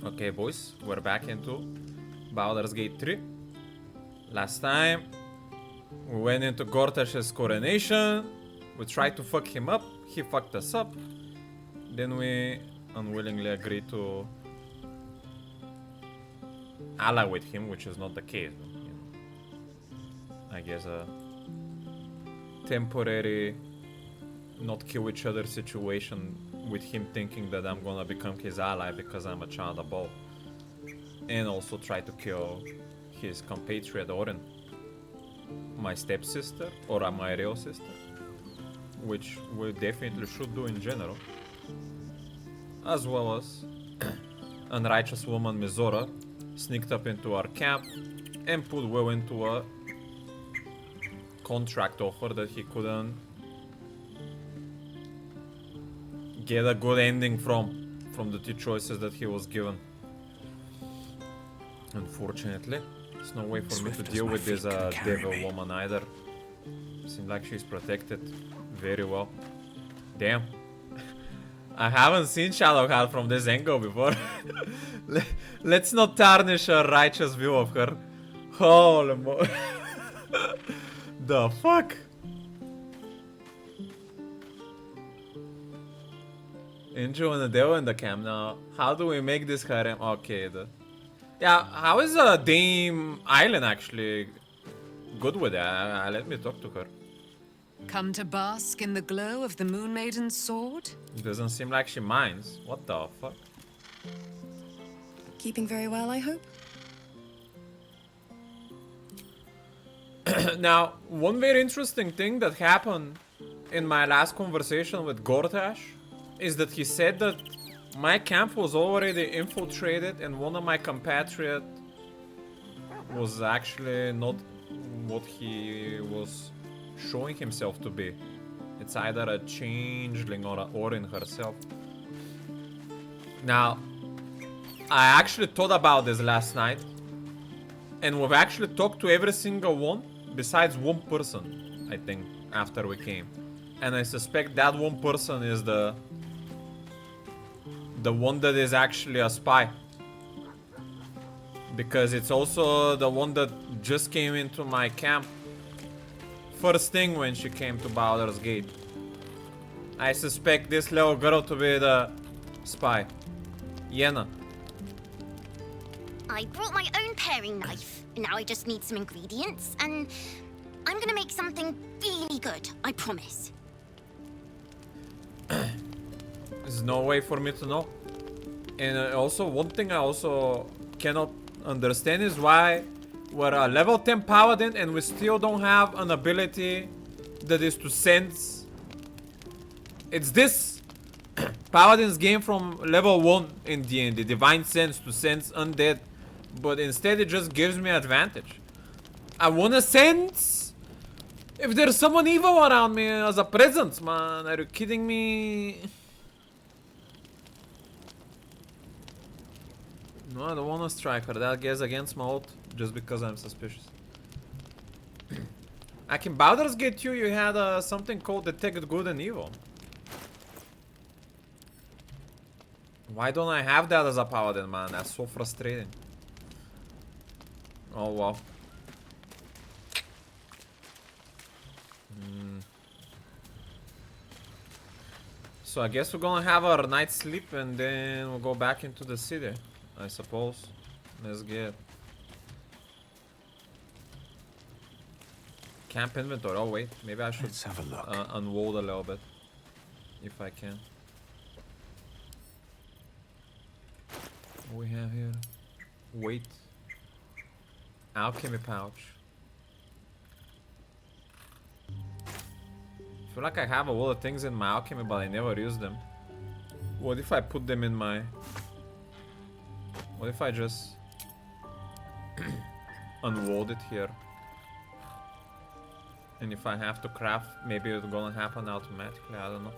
Okay, boys, we're back into Baldur's Gate 3. Last time, we went into Gortash's coronation. We tried to fuck him up. He fucked us up. Then we unwillingly agreed to ally with him, which is not the case. But, you know, I guess a temporary not kill each other situation with him thinking that I'm gonna become his ally because I'm a child of Ball. And also try to kill his compatriot Orin, my stepsister, or my real sister, which we definitely should do in general. As well as unrighteous woman Mizora sneaked up into our camp and put Will into a contract offer that he couldn't get a good ending from the two choices that he was given. Unfortunately, there's no way for me to deal with this devil woman either. Seems like she's protected very well. Damn. I haven't seen Shadowheart from this angle before. Let's not tarnish a righteous view of her. Holy mo- The fuck? Inju and the devil in the camp now. How do we make this harem? Okay, yeah, how is Dame Island actually good with that? Let me talk to her. Come to bask in the glow of the Moon Maiden's sword? It doesn't seem like she minds. What the fuck? Keeping very well, I hope? Now, one very interesting thing that happened in my last conversation with Gortash is that he said that my camp was already infiltrated and one of my compatriots was actually not what he was showing himself to be. It's either a changeling or an Orin herself. Now, I actually thought about this last night, and we've actually talked to every single one besides one person, I think, after we came. And I suspect that one person is the one that is actually a spy. Because it's also the one that just came into my camp first thing when she came to Baldur's Gate. I suspect this little girl to be the spy. Yenna. I brought my own paring knife, and now I just need some ingredients, and I'm gonna make something really good, I promise. There's no way for me to know. And also, one thing I also cannot understand is why we're a level 10 paladin and we still don't have an ability that is to sense. It's this paladins gain from level 1 in D&D, divine sense, to sense undead, but instead it just gives me advantage. I wanna sense if there's someone evil around me as a presence, man. Are you kidding me? No, I don't wanna strike her. That goes against my oath just because I'm suspicious. Like in Baldur's Gate 2, you had something called Detect Good and Evil. Why don't I have that as a paladin, man? That's so frustrating. Oh, wow. So I guess we're gonna have our night's sleep and then we'll go back into the city, I suppose. Let's get camp inventory. Oh wait, maybe I should have a look. unload a little bit if I can. What we have here? Wait. Alchemy pouch. I feel like I have a lot of things in my alchemy, but I never use them. What if I put them in my... What if I just unload it here? And if I have to craft, maybe it's gonna happen automatically, I don't know.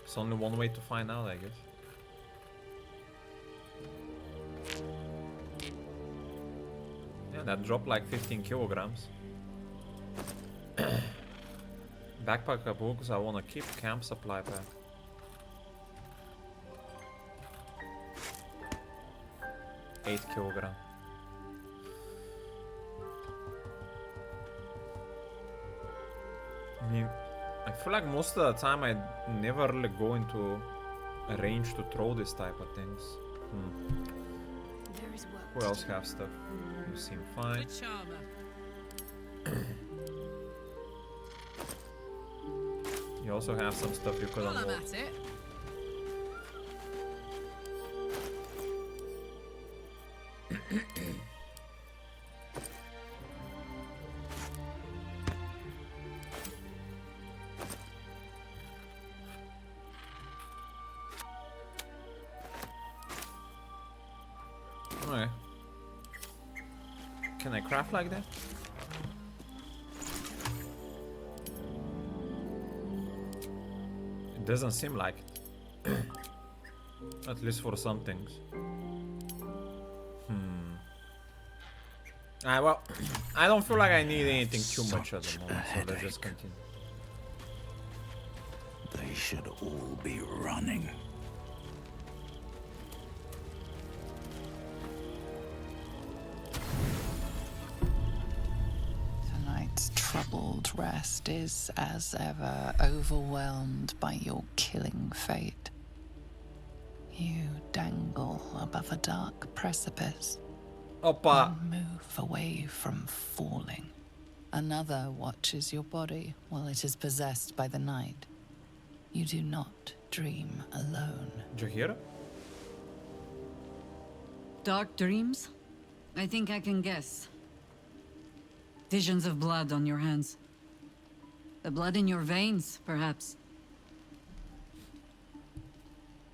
It's only one way to find out, I guess. Yeah, that dropped like 15 kilograms. Backpack of books I wanna keep. Camp supply pack. 8 kilogram. I mean, I feel like most of the time I never really go into a range to throw this type of things. There is work. Who else have stuff? You seem fine. You also have some stuff you could unlock. it. Okay. Can I craft like that? It doesn't seem like it. At least for some things. Well, I don't feel like I need anything too much at the moment, so let's just continue. They should all be running. Tonight's troubled rest is, as ever, overwhelmed by your killing fate. You dangle above a dark precipice. Opa! One move away from falling. Another watches your body while it is possessed by the night. You do not dream alone. Did you hear it? Dark dreams? I think I can guess. Visions of blood on your hands. The blood in your veins, perhaps.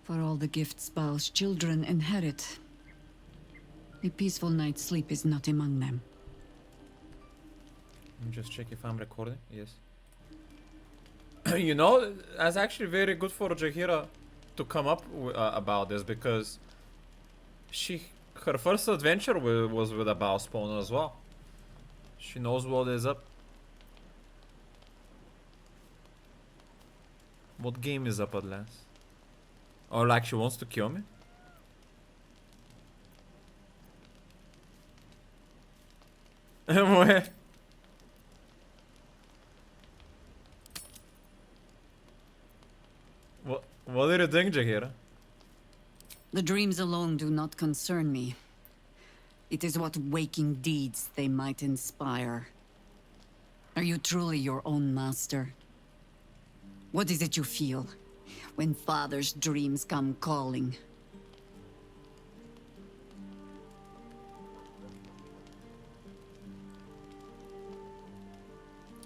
For all the gifts Baal's children inherit, a peaceful night's sleep is not among them. Let me just check if I'm recording. Yes. You know, that's actually very good for Jaheira to come up about this, because her first adventure was with a Baal spawner as well. She knows what is up. What game is up at last? Or like she wants to kill me? What are you doing, Jaheira? The dreams alone do not concern me. It is what waking deeds they might inspire. Are you truly your own master? What is it you feel when father's dreams come calling?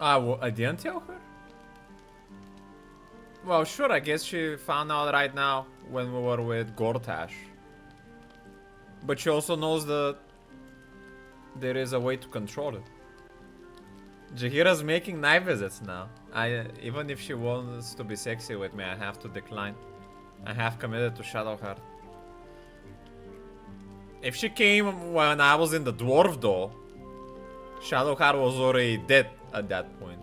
I didn't tell her? Well, sure, I guess she found out right now when we were with Gortash. But she also knows that there is a way to control it. Jaheira's making night visits now. Even if she wants to be sexy with me, I have to decline. I have committed to Shadowheart. If she came when I was in the dwarf though, Shadowheart was already dead at that point.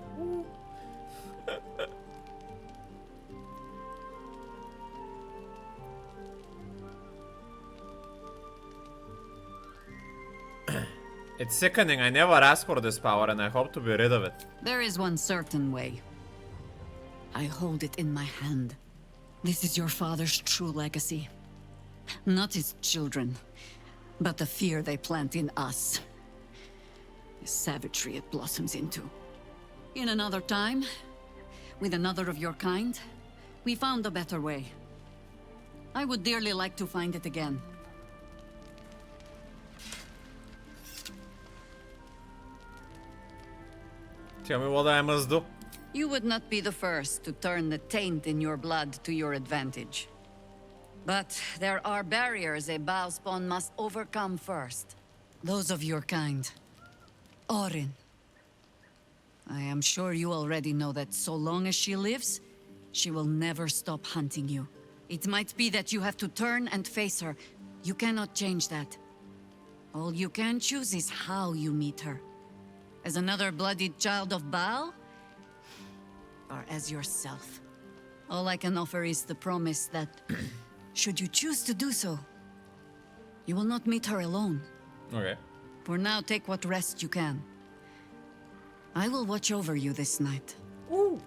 It's sickening. I never asked for this power and I hope to be rid of it. There is one certain way. I hold it in my hand. This is your father's true legacy. Not his children, but the fear they plant in us. The savagery it blossoms into. In another time, with another of your kind, we found a better way. I would dearly like to find it again. Tell me what I must do. You would not be the first to turn the taint in your blood to your advantage. But there are barriers a Baal spawn must overcome first. Those of your kind. Orin. I am sure you already know that so long as she lives, she will never stop hunting you. It might be that you have to turn and face her. You cannot change that. All you can choose is how you meet her. As another bloodied child of Baal? Or as yourself? All I can offer is the promise that, should you choose to do so, You will not meet her alone. Okay. For now, take what rest you can. I will watch over you this night. Ooh.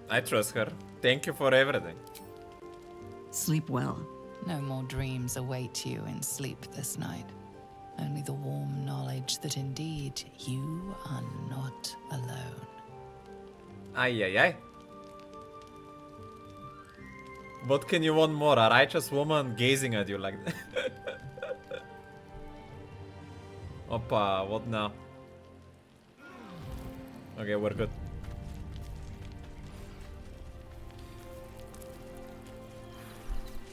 I trust her. Thank you for everything. Sleep well. No more dreams await you in sleep this night. Only the warm knowledge that indeed you are not alone. Ay, ay, ay. What can you want more? A righteous woman gazing at you like that. Oppa, what now? Okay, we're good.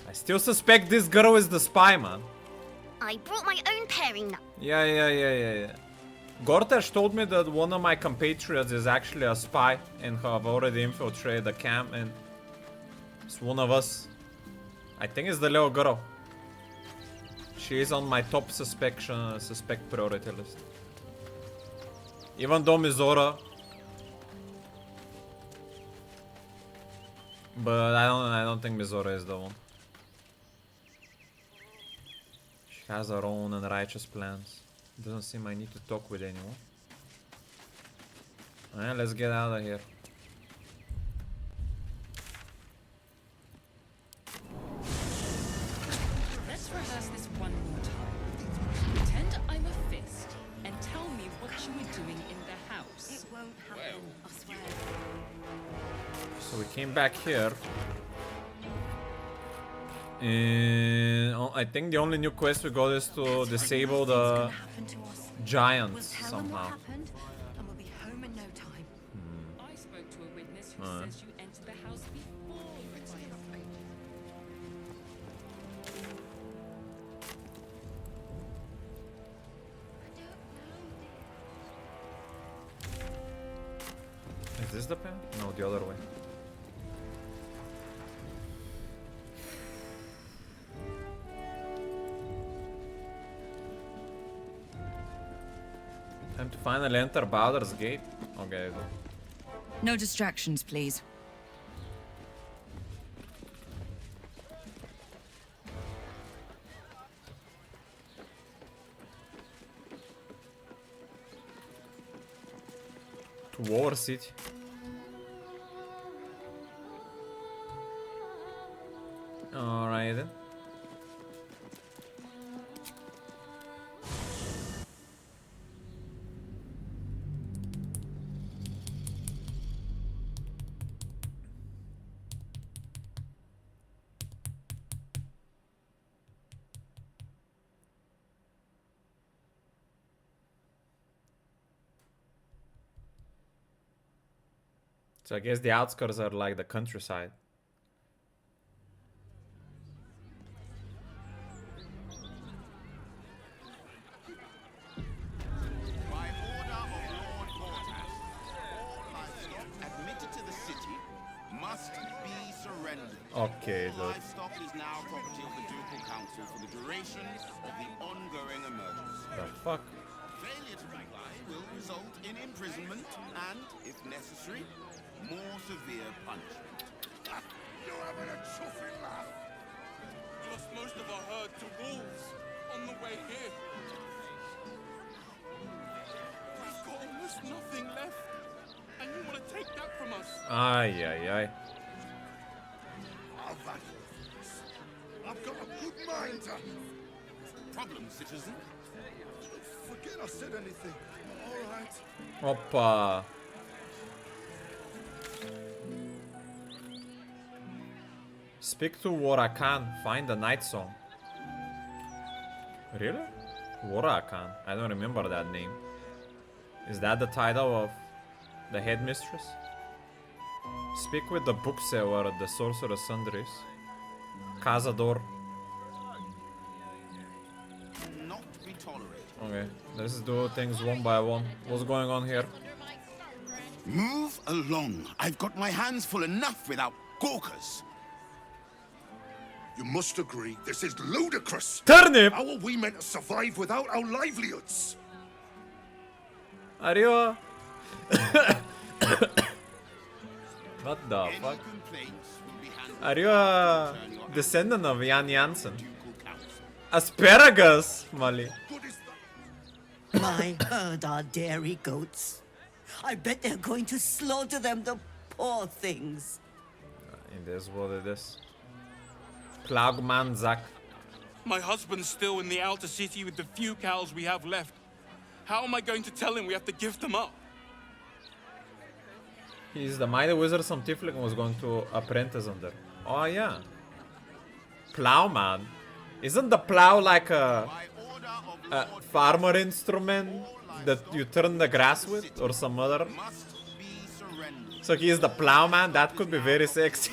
I still suspect this girl is the spy, man. I brought my own pairing knife. Yeah. Gortash told me that one of my compatriots is actually a spy and have already infiltrated the camp, and it's one of us. I think it's the little girl. She is on my top suspect priority list. Even though Mizora, but I don't think Mizora is the one. She has her own unrighteous plans. Doesn't seem I need to talk with anyone. Alright, let's get out of here. Let's rehearse this one more time. Pretend I'm a fist and tell me what you were doing in the house. It won't happen, I swear. So we came back here. And I think the only new quest we got is to disable the giants somehow. And we'll be home in no time. I spoke to a witness who says you entered the house before the fire. Is this the pen? No, the other way. Time to finally enter Baldur's Gate. Okay. No distractions, please. To War City. Alright then. So I guess the outskirts are like the countryside. By order of Lord Portas, all livestock admitted to the city must be surrendered. Okay, All dude. livestock is now property of the Ducal Council for the duration of the ongoing emergency. The fuck? Failure to comply will result in imprisonment and, if necessary, more severe punishment. You're having a chuffing laugh. We lost most of our herd to wolves on the way here. We've got almost nothing left, and you want to take that from us? Ay, ay, ay. I've had this. I've got a good mind to... Problem, citizen? Forget I said anything. All right. Oppa. Speak to Warakan, find the night song. Really? Warakan? I don't remember that name. Is that the title of the headmistress? Speak with the bookseller at the Sorcerer's Sundries. Cazador. Not be tolerated. Okay, let's do things one by one. What's going on here? Move along. I've got my hands full enough without gawkers. You must agree, this is ludicrous. Turnip! How are we meant to survive without our livelihoods? Are you... What the Any fuck? complaints will be handled Are you by a Attorney General descendant of Jan Jansen? Ducal Council. Asparagus, Molly. My herd are dairy goats. I bet they're going to slaughter them, the poor things. It is what it is. Plagman Zak. My husband's still in the outer city with the few cows we have left. How am I going to tell him we have to give them up? He's the mighty wizard some tiefling was going to apprentice under. Oh yeah. Plowman. Isn't the plow like a farmer instrument that you turn the grass with or some other? Must be surrendered. So he is the plowman? That could be very sexy.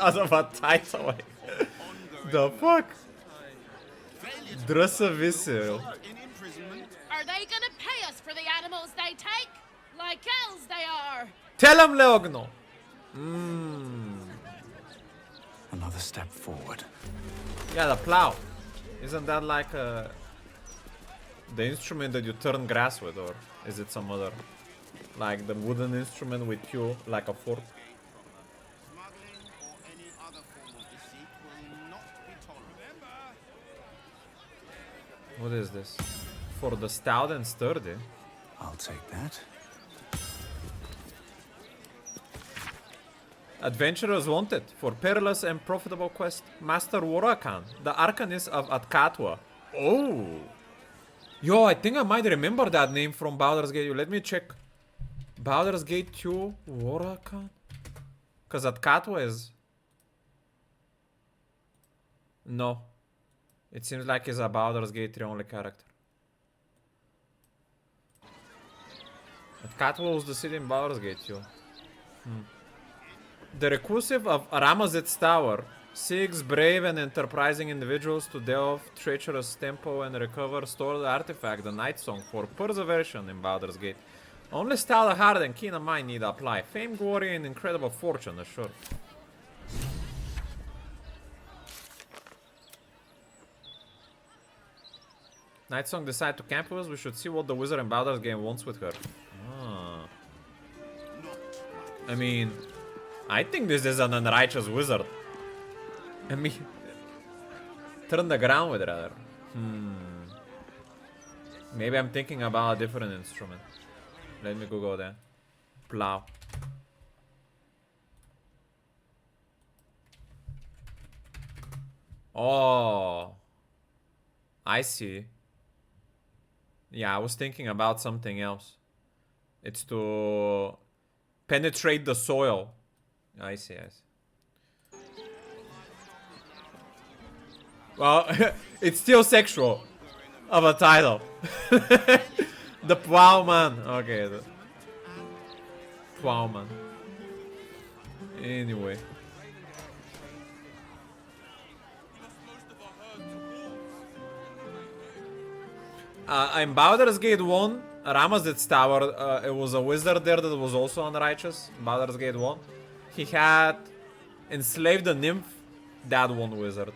As of a title. The fuck? Dressavisser. In imprisonment. Are they gonna pay us for the animals they take? Like elves they are! Tell him, Leogno. Another step forward. Yeah, the plow. Isn't that like the instrument that you turn grass with, or is it some other? Like the wooden instrument with you, like a fork? Smuggling or any other form of deceit will not be tolerated. What is this? For the stout and sturdy. I'll take that. Adventurers wanted for perilous and profitable quest. Master Warakan, the Arcanist of Atkatwa. Oh! Yo, I think I might remember that name from Baldur's Gate. Let me check. Baldur's Gate 2, Warakan? Cause Atkatwa is... No. It seems like he's a Baldur's Gate 3 only character. Atkatwa was the city in Baldur's Gate 2. The reclusive of Ramazit's Tower seeks brave and enterprising individuals to delve treacherous temple and recover stored artifact, the Night Song, for perseverance in Baldur's Gate. Only stout heart and keen of mind need apply. Fame, glory, and incredible fortune assured. Night Song decide to camp with us. We should see what the wizard in Baldur's Gate wants with her. Ah. I mean, I think this is an unrighteous wizard. I mean, turn the ground with rather. Maybe I'm thinking about a different instrument. Let me Google that. Plow. Oh, I see. Yeah, I was thinking about something else. It's to penetrate the soil. I see, I see. Well, it's still sexual of a title. The plowman. Okay, the plowman. Anyway. In Baldur's Gate 1, Ramazit's Tower, it was a wizard there that was also unrighteous. Baldur's Gate 1. He had enslaved a nymph, that one wizard.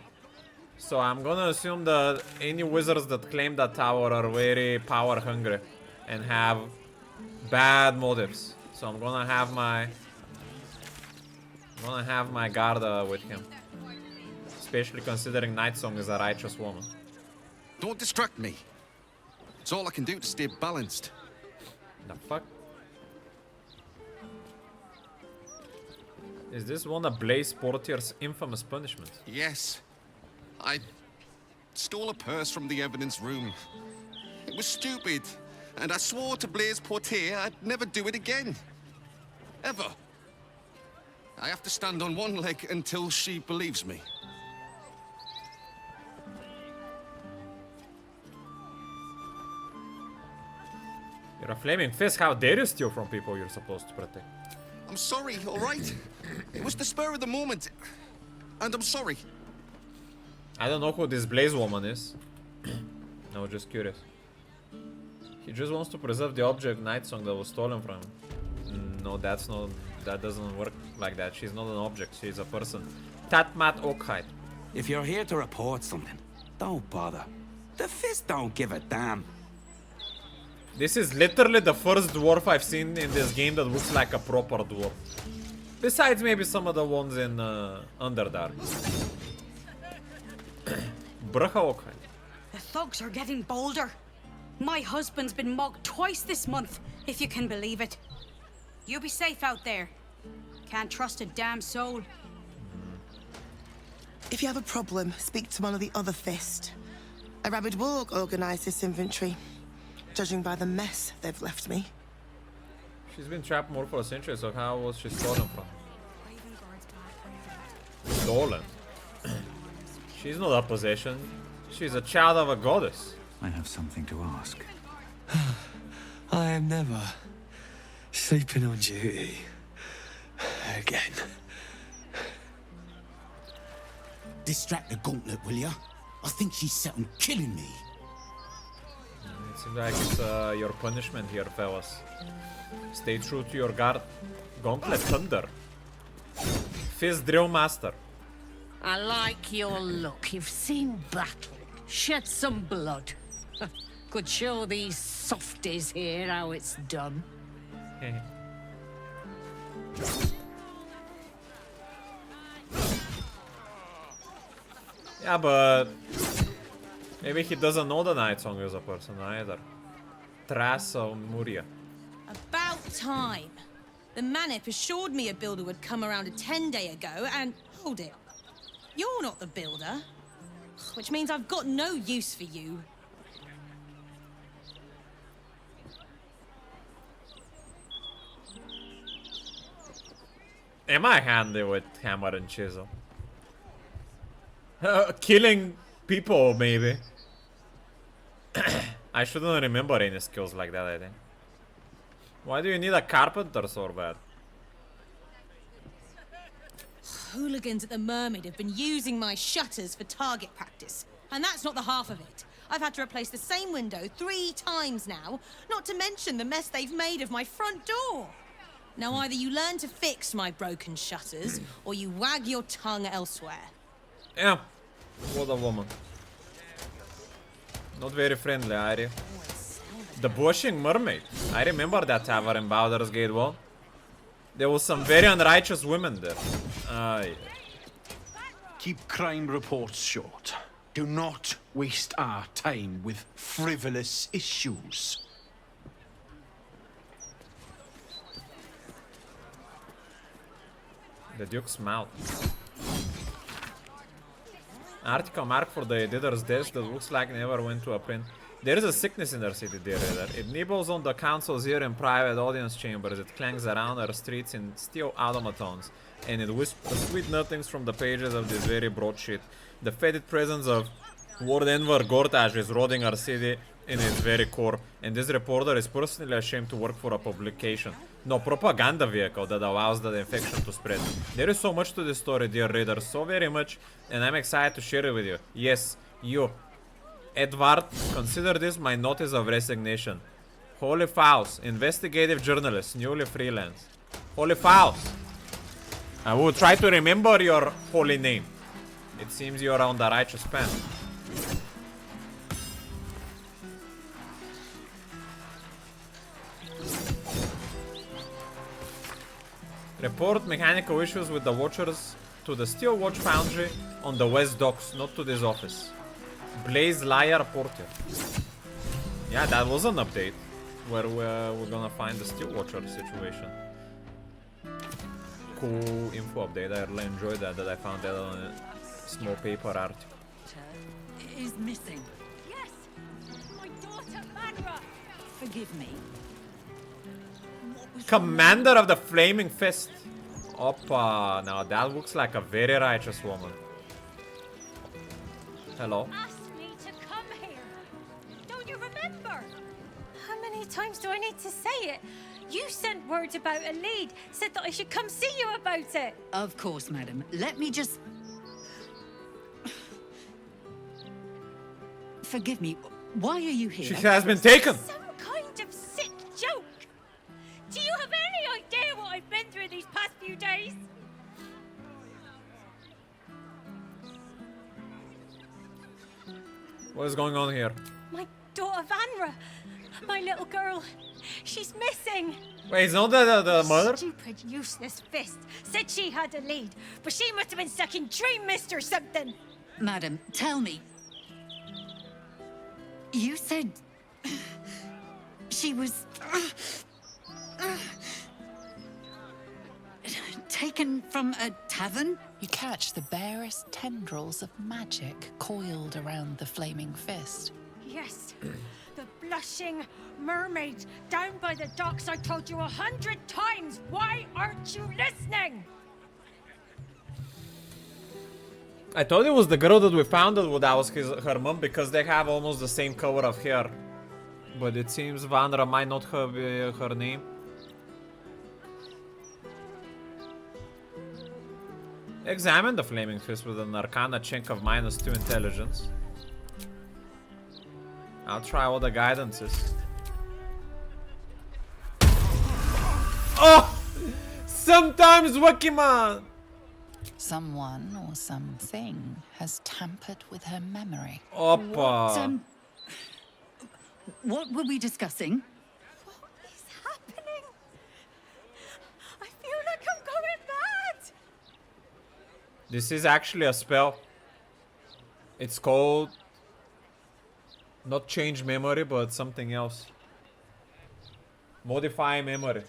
So I'm gonna assume that any wizards that claim that tower are very power hungry and have bad motives. So I'm gonna have my guard with him. Especially considering Night Song is a righteous woman. Don't distract me. It's all I can do to stay balanced. The fuck? Is this one of Blaze Portier's infamous punishments? Yes. I stole a purse from the evidence room. It was stupid, and I swore to Blaze Portier I'd never do it again. Ever. I have to stand on one leg until she believes me. You're a flaming fist. How dare you steal from people you're supposed to protect? I'm sorry, all right? It was the spur of the moment, and I'm sorry. I don't know who this Blaze woman is. No, just curious. He just wants to preserve the object Night Song that was stolen from him. No, that's not. That doesn't work like that. She's not an object. She's a person. Tatmat Okhide. If you're here to report something, don't bother. The Fist don't give a damn. This is literally the first dwarf I've seen in this game that looks like a proper dwarf. Besides maybe some of the ones in Underdark. Brugge ook. The thugs are getting bolder. My husband's been mugged twice this month, if you can believe it. You be safe out there. Can't trust a damn soul. If you have a problem, speak to one of the other Fist. A rabid warg organised this inventory, judging by the mess they've left me. She's been trapped more for a century, so how was she stolen from? Stolen? She's not a possession. She's a child of a goddess. I have something to ask. I am never sleeping on duty again. Distract the gauntlet, will ya? I think she's set on killing me. It seems like it's your punishment here, fellas. Stay true to your guard. Gauntlet Thunder. Fist Drill Master. I like your look. You've seen battle. Shed some blood. Could show these softies here how it's done. Yeah, but maybe he doesn't know the Night Song as a person either. Traso Muria. About time. The Manip assured me a builder would come around a 10-day ago, and hold it. You're not the builder, which means I've got no use for you. Am I handy with hammer and chisel? Killing people, maybe. I shouldn't remember any skills like that, I think. Why do you need a carpenter so bad? Hooligans at the Mermaid have been using my shutters for target practice. And that's not the half of it. I've had to replace the same window 3 times now, not to mention the mess they've made of my front door. Now either you learn to fix my broken shutters, or you wag your tongue elsewhere. Yeah, what a woman. Not very friendly, Ari. The Bushing Mermaid. I remember that tavern in Baldur's Gate 1. There was some very unrighteous women there. Yeah. Keep crime reports short. Do not waste our time with frivolous issues. The Duke's mouth. Article marked for the editor's desk that looks like never went to a print. There is a sickness in our city, dear reader. It nibbles on the council's ear in private audience chambers. It clangs around our streets in steel automatons. And it whispers sweet nothings from the pages of this very broadsheet. The fetid presence of Lord Enver Gortash is rotting our city in its very core. And this reporter is personally ashamed to work for a publication. No propaganda vehicle that allows the infection to spread. There is so much to this story, dear reader. So very much. And I'm excited to share it with you. Yes, you. Edward, consider this my notice of resignation. Holy Fowls, investigative journalist, newly freelance. Holy Fowls. I will try to remember your holy name. It seems you are on the righteous path. Report mechanical issues with the Watchers to the Steel Watch Foundry on the West Docks, not to this office. Blaze Liar Porter. Yeah, that was an update where we're gonna find the Steel Watcher situation. Cool info update. I really enjoyed that I found that on a small paper article. Is missing. Yes! My daughter, Manra! Forgive me. Commander of the Flaming Fist. Oppa, now that looks like a very righteous woman. Hello. Asked me to come here. Don't you remember? How many times do I need to say it? You sent word about a lead, said that I should come see you about it. Of course, madam. Let me just... Forgive me. Why are you here? She has been taken. Some kind of sick joke. Do you have any idea what I've been through these past few days? What is going on here? My daughter Vanra, my little girl, She's missing. Wait, it's not the mother? Stupid, useless fist. Said she had a lead, but she must have been stuck in Dream Mist or something. Madam, tell me. You said she was taken from a tavern? You catch the barest tendrils of magic coiled around the flaming fist. Yes, the blushing mermaid down by the docks. I told you 100 times. Why aren't you listening? I thought it was the girl that we found that was her mom because they have almost the same color of hair. But it seems Vanra might not have her name. Examine the flaming fist with an arcana check of -2 intelligence. I'll try all the guidances. Oh! Sometimes Wakiman! Someone or something has tampered with her memory. Oppa! What were we discussing? What is happening? I feel like I'm going mad. This is actually a spell. It's called... not change memory, but something else. Modify memory.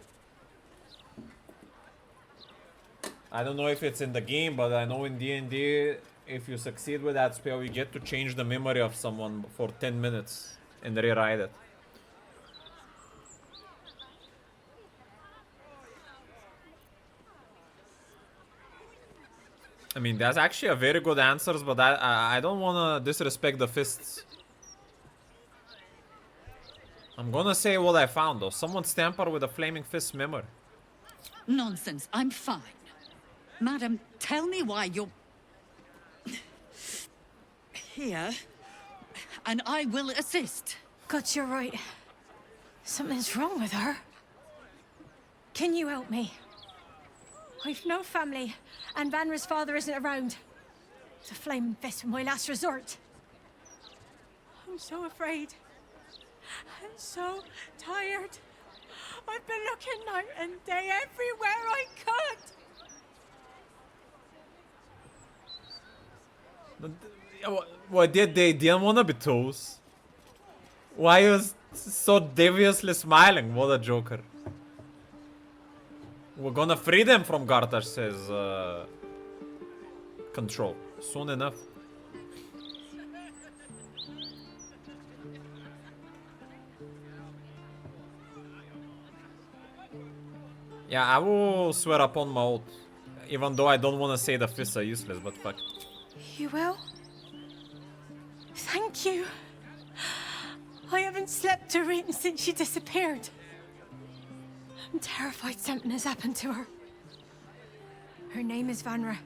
I don't know if it's in the game, but I know in D&D, if you succeed with that spell, you get to change the memory of someone for 10 minutes and rewrite it. I mean, that's actually a very good answers, but I don't want to disrespect the fists. I'm gonna say what I found though. Someone's tampered with a flaming fist memory. Nonsense, I'm fine. Madam, tell me why you're here, and I will assist. God, you're right. Something's wrong with her. Can you help me? I've no family, and Vanra's father isn't around. The flaming fist was my last resort. I'm so afraid. I'm so tired. I've been looking night and day everywhere I could. What did they didn't want to be toast? Why are you so deviously smiling? What a joker. We're gonna free them from Gartash's control soon enough. Yeah, I will swear upon my oath. Even though I don't want to say the fists are useless, but fuck. You will? Thank you. I haven't slept or eaten since she disappeared. I'm terrified something has happened to her. Her name is Vanra.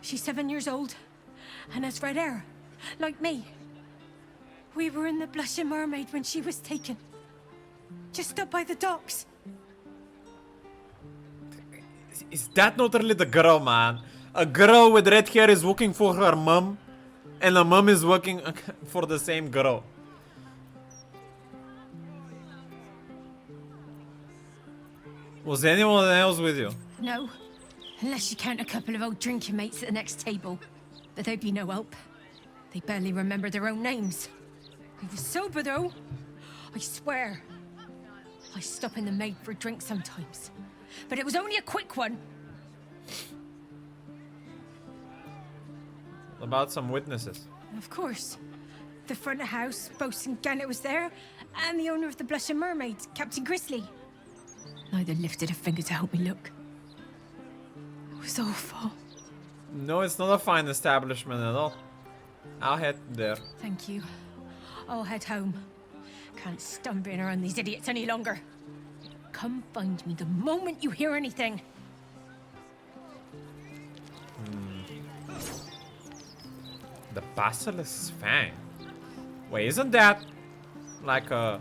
She's 7 years old and has red hair, like me. We were in the Blushing Mermaid when she was taken. Just up by the docks. Is that not really the girl, man? A girl with red hair is looking for her mom, and the mom is looking for the same girl. Was anyone else with you? No, unless you count a couple of old drinking mates at the next table. But they'd be no help. They barely remember their own names. We were sober though. I swear. I stop in the maid for a drink sometimes. But it was only a quick one. About some witnesses. Of course. The front of house, Bosun Gannet was there, and the owner of the Blushing Mermaid, Captain Grizzly. Neither lifted a finger to help me look. It was awful. No, it's not a fine establishment at all. I'll head there. Thank you. I'll head home. Can't stand being around these idiots any longer. Come find me the moment you hear anything. The Basilisk's Fang. Wait, isn't that like a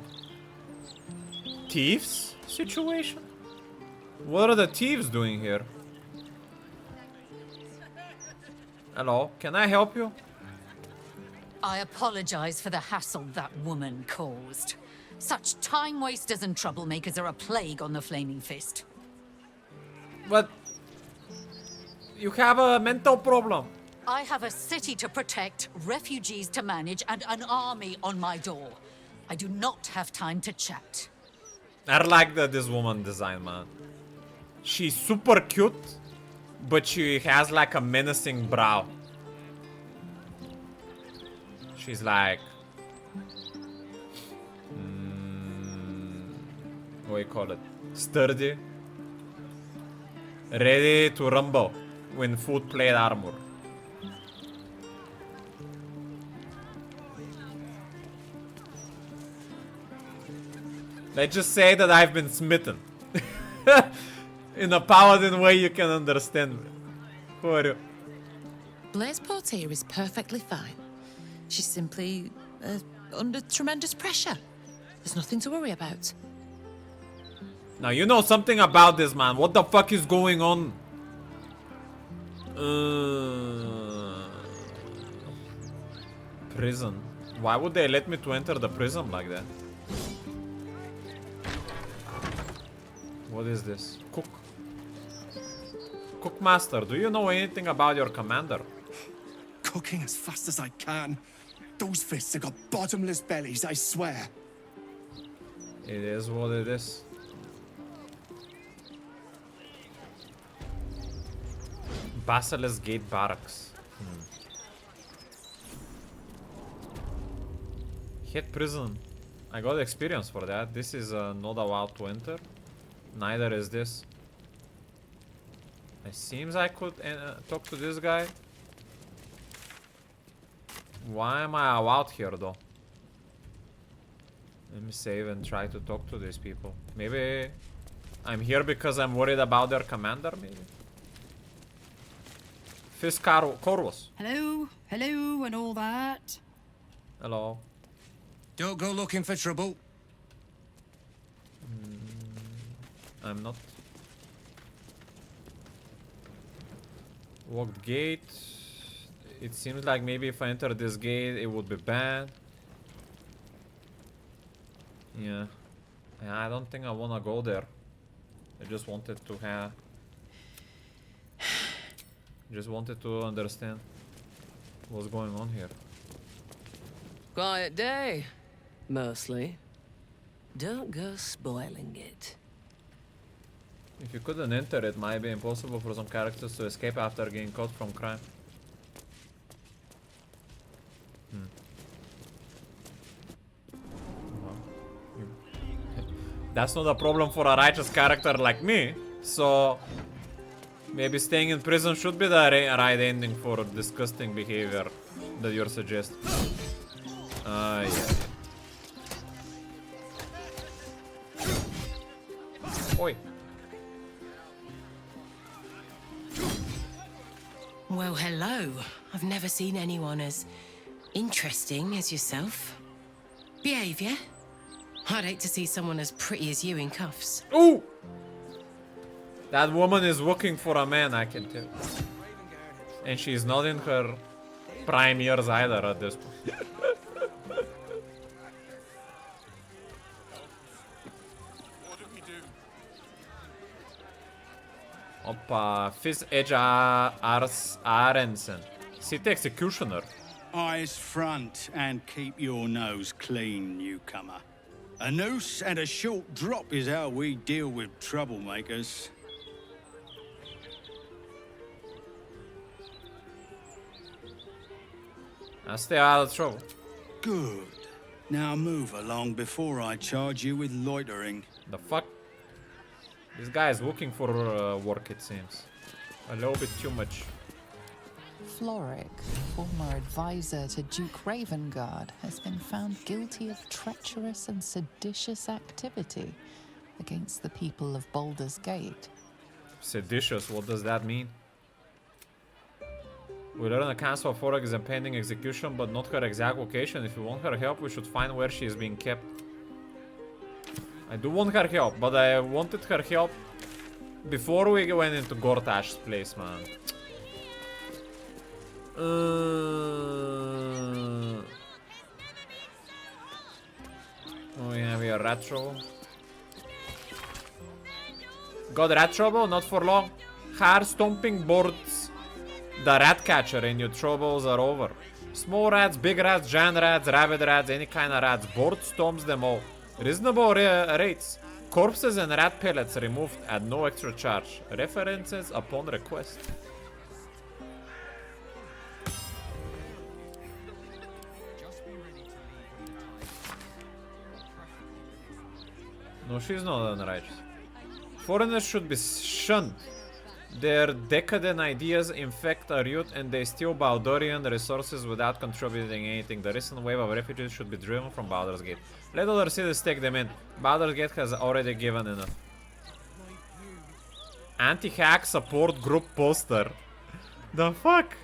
thieves situation? What are the thieves doing here? Hello, can I help you? I apologize for the hassle that woman caused. Such time wasters and troublemakers are a plague on the Flaming Fist. But you have a mental problem. I have a city to protect, refugees to manage, and an army on my door. I do not have time to chat. I like this woman design, man. She's super cute, but she has like a menacing brow. She's like... what do you call it? Sturdy. Ready to rumble when full plate armor. Let's just say that I've been smitten. In a paladin way you can understand me. Who are you? Blaise Portier is perfectly fine. She's simply under tremendous pressure. There's nothing to worry about. Now you know something about this, man. What the fuck is going on? Prison. Why would they let me to enter the prison like that? What is this? Cook. Cookmaster, do you know anything about your commander? Cooking as fast as I can. Those fists have got bottomless bellies, I swear. It is what it is. Basilisk Gate Barracks. Hit prison. I got experience for that. This is not allowed to enter. Neither is this. It seems I could talk to this guy. Why am I allowed here though? Let me save and try to talk to these people. Maybe I'm here because I'm worried about their commander, maybe? Fist Corvus. Hello, hello, and all that. Hello. Don't go looking for trouble. I'm not. Locked gate. It seems like maybe if I enter this gate, it would be bad. Yeah. I don't think I wanna go there. I just wanted to have... Just wanted to understand what's going on here. Quiet day, mostly. Don't go spoiling it. If you couldn't enter, it might be impossible for some characters to escape after getting caught from crime. That's not a problem for a righteous character like me, so maybe staying in prison should be the right ending for disgusting behavior that you're suggesting. Yeah. Oi. Well, hello. I've never seen anyone as interesting as yourself. Behavior. I'd hate to see someone as pretty as you in cuffs. Ooh! That woman is looking for a man, I can tell. And she's not in her prime years either at this point. Oppa, Fizz Edge Ars Arensen. City Executioner. Eyes front and keep your nose clean, newcomer. A noose and a short drop is how we deal with troublemakers. I stay out of trouble. Good. Now move along before I charge you with loitering. The fuck? This guy is looking for work, it seems. A little bit too much. Floric, former advisor to Duke Ravengard, has been found guilty of treacherous and seditious activity against the people of Baldur's Gate. Seditious, what does that mean? We learn the Council of Floric is impending execution, but not her exact location. If you want her help, we should find where she is being kept. I do want her help, but I wanted her help before we went into Gortash's place, man. Oh yeah, we we are rat trouble. Got rat trouble? Not for long. Hard stomping boards the rat catcher and your troubles are over. Small rats, big rats, giant rats, rabid rats, any kind of rats. Board stomps them all. Reasonable rates. Corpses and rat pellets removed at no extra charge. References upon request. No, she's not unrighteous. Foreigners should be shunned. Their decadent ideas infect our youth and they steal Baldurian resources without contributing anything. The recent wave of refugees should be driven from Baldur's Gate. Let other cities take them in. Baldur's Gate has already given enough. Anti-hack support group poster. The fuck?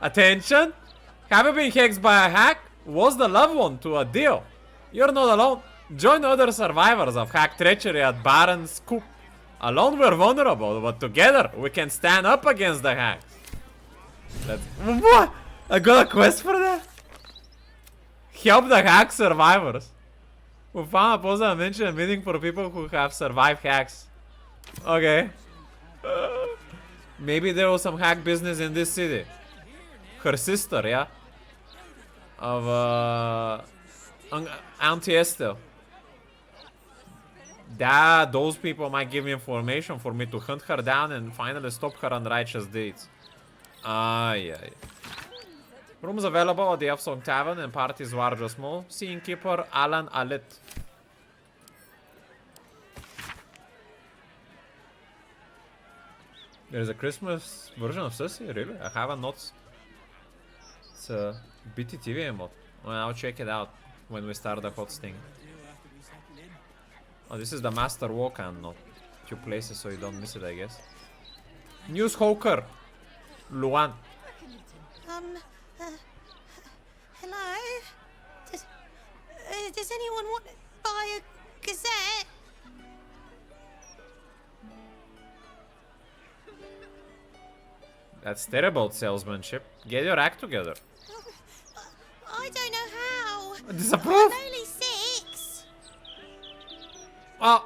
Attention! Have you been hacked by a hack? Was the loved one to a deal? You're not alone. Join other survivors of hack treachery at Baron's Coop. Alone we're vulnerable, but together we can stand up against the hacks. That's... What? I got a quest for that? Help the hack survivors. We found a post that mentioned a meeting for people who have survived hacks. Okay. Maybe there was some hack business in this city. Her sister, yeah? Of, Auntie Estelle. Those people might give me information for me to hunt her down and finally stop her unrighteous deeds. Yeah. Rooms available at the Elfsong Tavern and parties large or small. See innkeeper Alan Alit. There's a Christmas version of Sissy? Really? I haven't noticed. It's a BTTV mod. Well, I'll check it out when we start the hot sting. Oh, this is the Master Walk and not two places so you don't miss it, I guess. News Hawker. Luan. Hello? Does anyone want to buy a gazette? That's terrible salesmanship. Get your act together. I don't know how. Disapprove? I'm only 6. Well,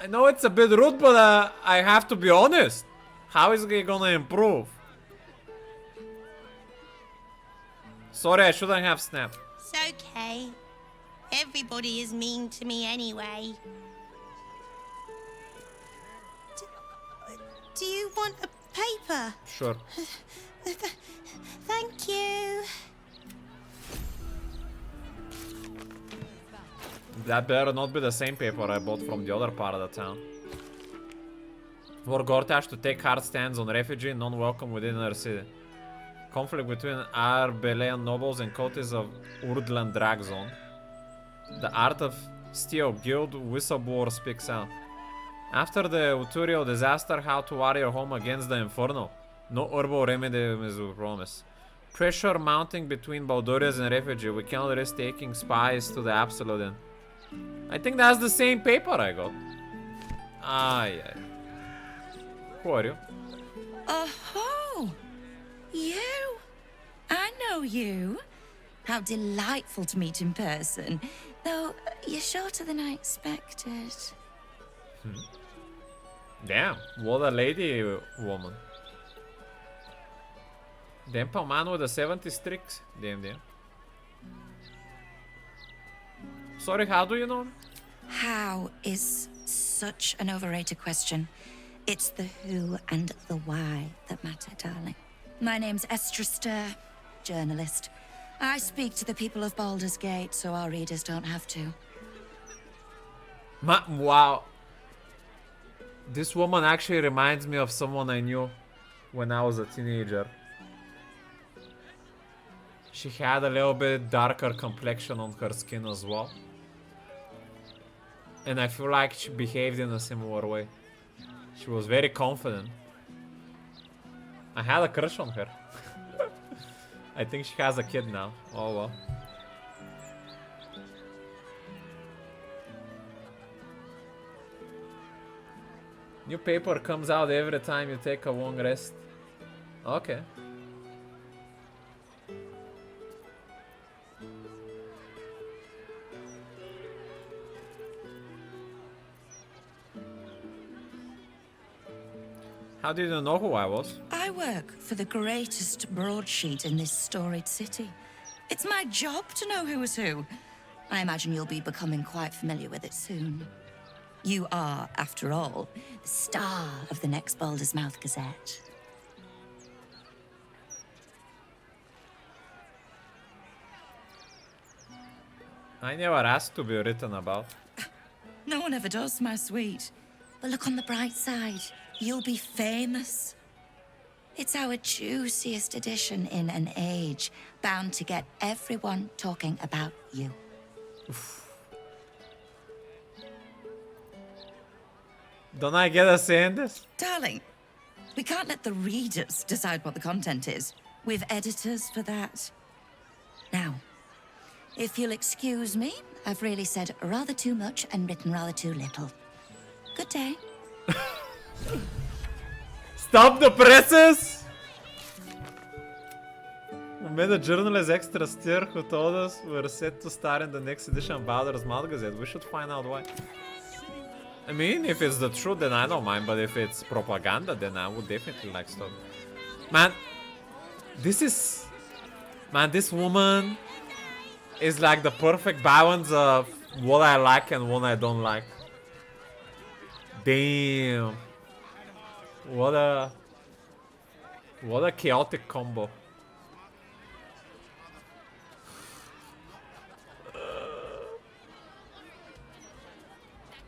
I know it's a bit rude, but I have to be honest. How is he gonna improve? Sorry, I shouldn't have snapped. It's okay. Everybody is mean to me anyway. Do you want a paper? Sure. Thank you. That better not be the same paper I bought from the other part of the town. For Gortash to take hard stands on refugee non-welcome within our city. Conflict between Arbelean nobles and cotes of Urdland drag zone. The Art of Steel Guild whistleblower speaks out. After the Uturiel disaster, how to warrior home against the Inferno. No herbal remedy is a promise. Pressure mounting between Baldurians and refugee. We cannot risk taking spies to the Absolute Inn. I think that's the same paper I got. Yeah. Who are you? Oh, you? I know you. How delightful to meet in person. Though, you're shorter than I expected. Damn, what a lady woman. Damn, man with the 70s tricks. Damn. Sorry, how do you know me? How is such an overrated question. It's the who and the why that matter, darling. My name's Estrester, journalist. I speak to the people of Baldur's Gate so our readers don't have to. Wow. This woman actually reminds me of someone I knew when I was a teenager. She had a little bit darker complexion on her skin as well. And I feel like she behaved in a similar way. She was very confident. I had a crush on her. I think she has a kid now. Oh well. New paper comes out every time you take a long rest. Okay. How did you know who I was? I work for the greatest broadsheet in this storied city. It's my job to know who is who. I imagine you'll be becoming quite familiar with it soon. You are, after all, the star of the next Baldur's Mouth Gazette. I never asked to be written about. No one ever does, my sweet. But look on the bright side. You'll be famous. It's our juiciest edition in an age bound to get everyone talking about you. Don't I get a say in this? Darling, we can't let the readers decide what the content is. We've editors for that. Now, if you'll excuse me, I've really said rather too much and written rather too little. Good day. Stop the presses! We made a journalist extra steer who told us we're set to star in the next edition of Baldur's Mouth Gazette. We should find out why. I mean, if it's the truth, then I don't mind, but if it's propaganda, then I would definitely like stop. Man, this woman is like the perfect balance of what I like and what I don't like. Damn. What a chaotic combo.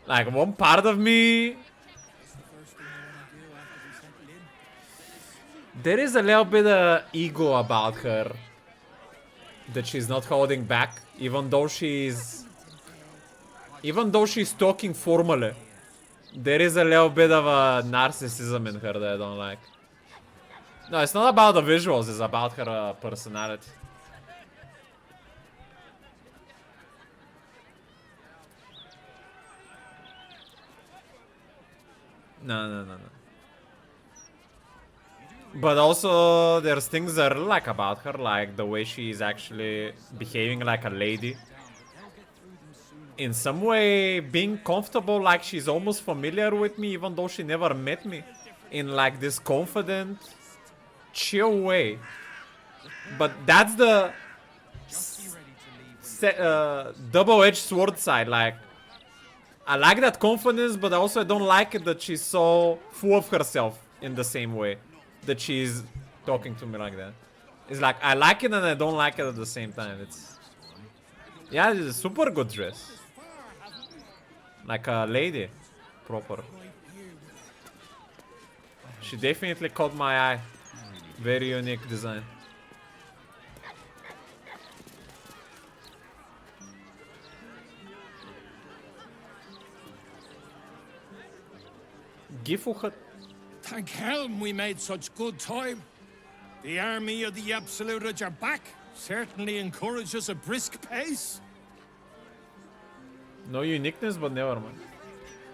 Like, one part of me, there is a little bit of ego about her that she's not holding back, even though she's talking formally. There is a little bit of a narcissism in her that I don't like. No, it's not about the visuals, it's about her personality. No. But also, there's things that I like about her, like the way she's actually behaving like a lady. In some way, being comfortable, like she's almost familiar with me, even though she never met me. In like this confident, chill way. But that's the double-edged sword side, like I like that confidence, but also I don't like it that she's so full of herself in the same way that she's talking to me like that. It's like I like it and I don't like it at the same time. Yeah, it's a super good dress. Like a lady, proper. She definitely caught my eye. Very unique design. Thank helm we made such good time. The army of the Absolute are back. Certainly encourages a brisk pace. No uniqueness, but never mind.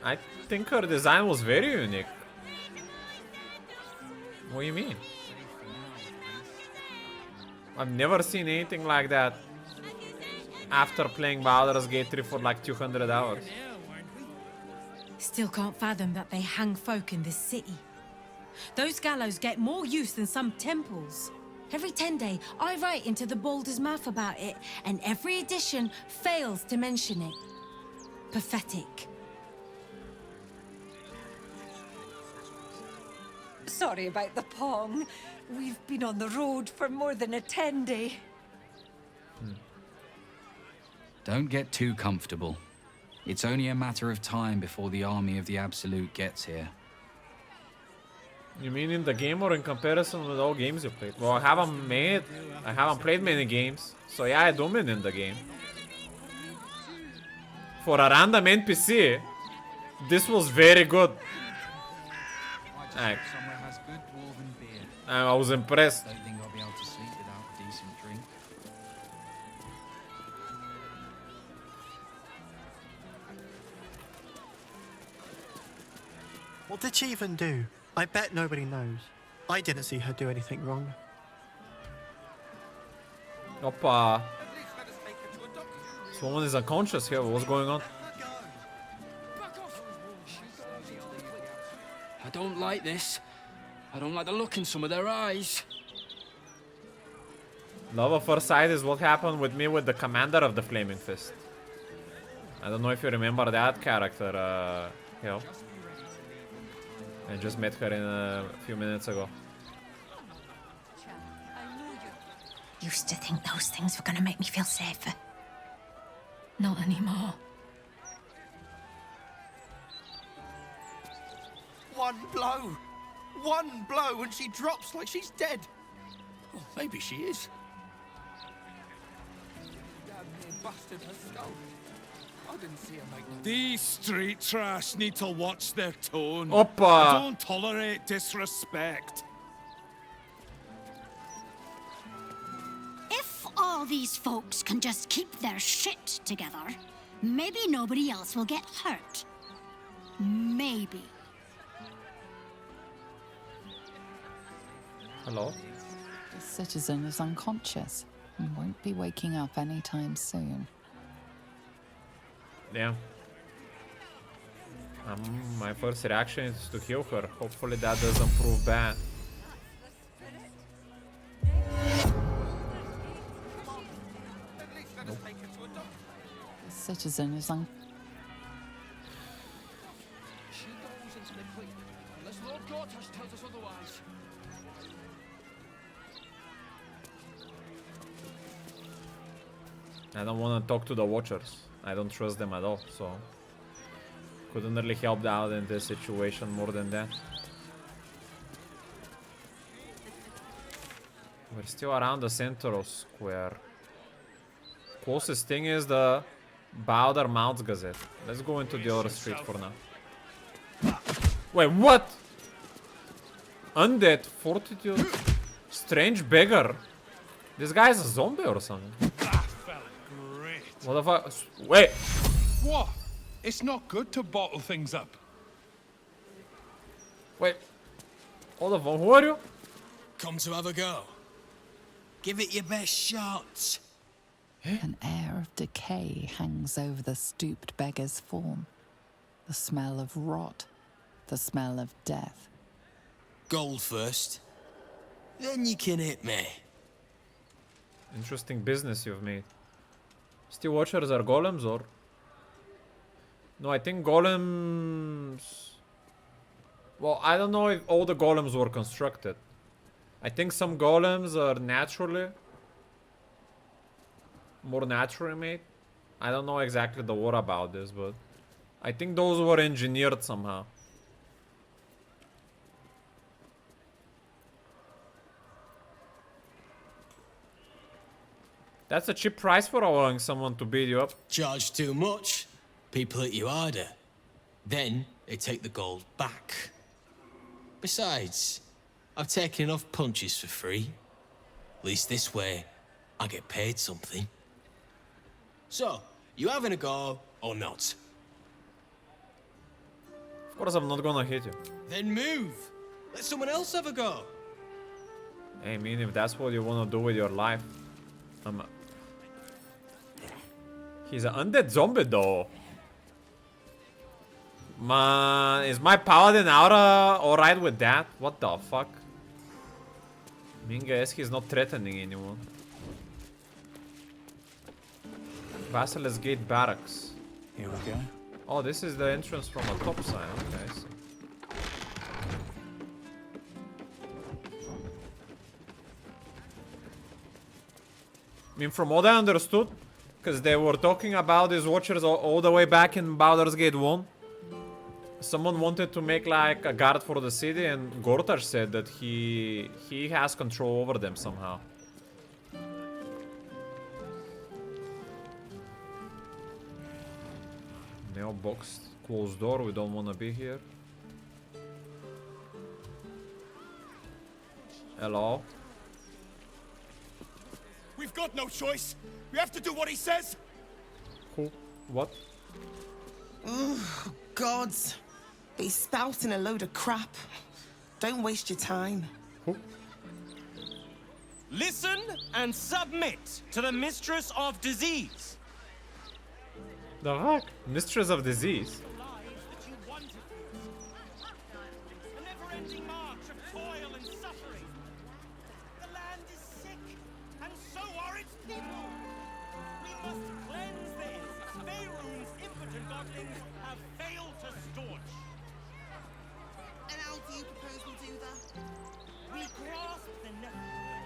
I think her design was very unique. What do you mean? I've never seen anything like that after playing Baldur's Gate 3 for like 200 hours. Still can't fathom that they hang folk in this city. Those gallows get more use than some temples. Every 10 day, I write into the Baldur's Mouth about it, and every edition fails to mention it. Pathetic. Sorry about the pong. We've been on the road for more than a 10-day. Don't get too comfortable. It's only a matter of time before the army of the Absolute gets here. You mean in the game or in comparison with all games you played? Well, I haven't played many games, so yeah, I do mean in the game. For a random NPC, this was very good. I was impressed. Don't think I'll be able to sleep without a decent drink. What did she even do? I bet nobody knows. I didn't see her do anything wrong. Oppa. This woman is unconscious here. What's going on? I don't like this. I don't like the look in some of their eyes. Love at first sight is what happened with me with the commander of the Flaming Fist. I don't know if you remember that character, Hill. I just met her in a few minutes ago. Used to think those things were gonna make me feel safer. Not anymore. One blow and she drops like she's dead. Well, maybe she is. Busted her skull. I didn't see her make no. These street trash need to watch their tone. Oppa. I don't tolerate disrespect. If all these folks can just keep their shit together, maybe nobody else will get hurt. Maybe. Hello? The citizen is unconscious and won't be waking up anytime soon. Yeah. My first reaction is to heal her. Hopefully that doesn't prove bad. Nope. The citizen is She goes into the creek, unless Lord Gortash tells us otherwise. I don't want to talk to the Watchers. I don't trust them at all, so couldn't really help out in this situation more than that. We're still around the central square. Closest thing is the Baldur Mounts Gazette. Let's go into the other street for now. Wait, what? Undead Fortitude? Strange beggar. This guy's a zombie or something. What the fuck? Wait. What? It's not good to bottle things up. Wait. Hold on, who are you? Come to have a go. Give it your best shot. An air of decay hangs over the stooped beggar's form. The smell of rot. The smell of death. Gold first. Then you can hit me. Interesting business you've made. Steel Watchers are golems or? No, I think golems... Well, I don't know if all the golems were constructed. I think some golems are naturally... more naturally made. I don't know exactly the lore about this, but... I think those were engineered somehow. That's a cheap price for allowing someone to beat you up. Charge too much, people hit you harder. Then they take the gold back. Besides, I've taken enough punches for free. At least this way, I get paid something. So, you having a go or not? Of course I'm not gonna hit you. Then move. Let someone else have a go. I mean, if that's what you wanna do with your life. He's an undead zombie though. Man, is my paladin aura alright with that? What the fuck? I mean, guess he's not threatening anyone. Basilisk Gate Barracks. Here we go. Oh, this is the entrance from the top side. Okay, I see. I mean, from what I understood, because they were talking about these Watchers all the way back in Baldur's Gate 1. Someone wanted to make like a guard for the city, and Gortash said that he has control over them somehow. Mailbox, closed door, we don't want to be here. Hello? We've got no choice. We have to do what he says. Who? What? Oh, gods. He's spouting a load of crap. Don't waste your time. Who? Listen and submit to the Mistress of Disease. The fuck? Mistress of Disease? A never-ending march of toil suffering. The land is sick, and so are its people. We must cleanse this. Faerun's impotent godlings have failed to staunch. And how do you propose we do that? We grasp the necessary.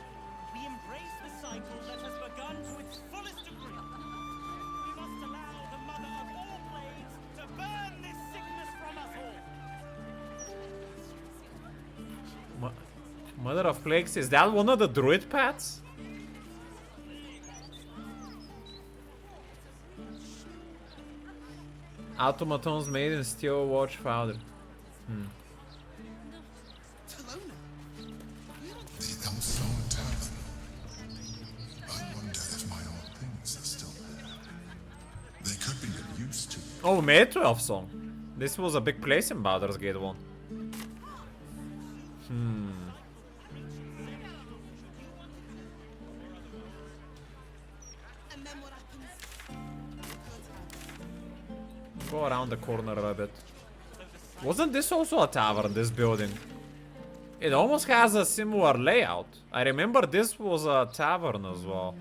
We embrace the cycle that has begun to its fullest degree. We must allow the mother of all plagues to burn this sickness from us all. Mother of Plagues, is that one of the druid paths? Automatons made in steel watch father. The Elmstone Tavern. I wonder if my old things are still there. They could be of use to you. Oh, May 12 song. This was a big place in Baldur's Gate 1. Go around the corner a bit. Wasn't this also a tavern, this building? It almost has a similar layout. I remember this was a tavern as well.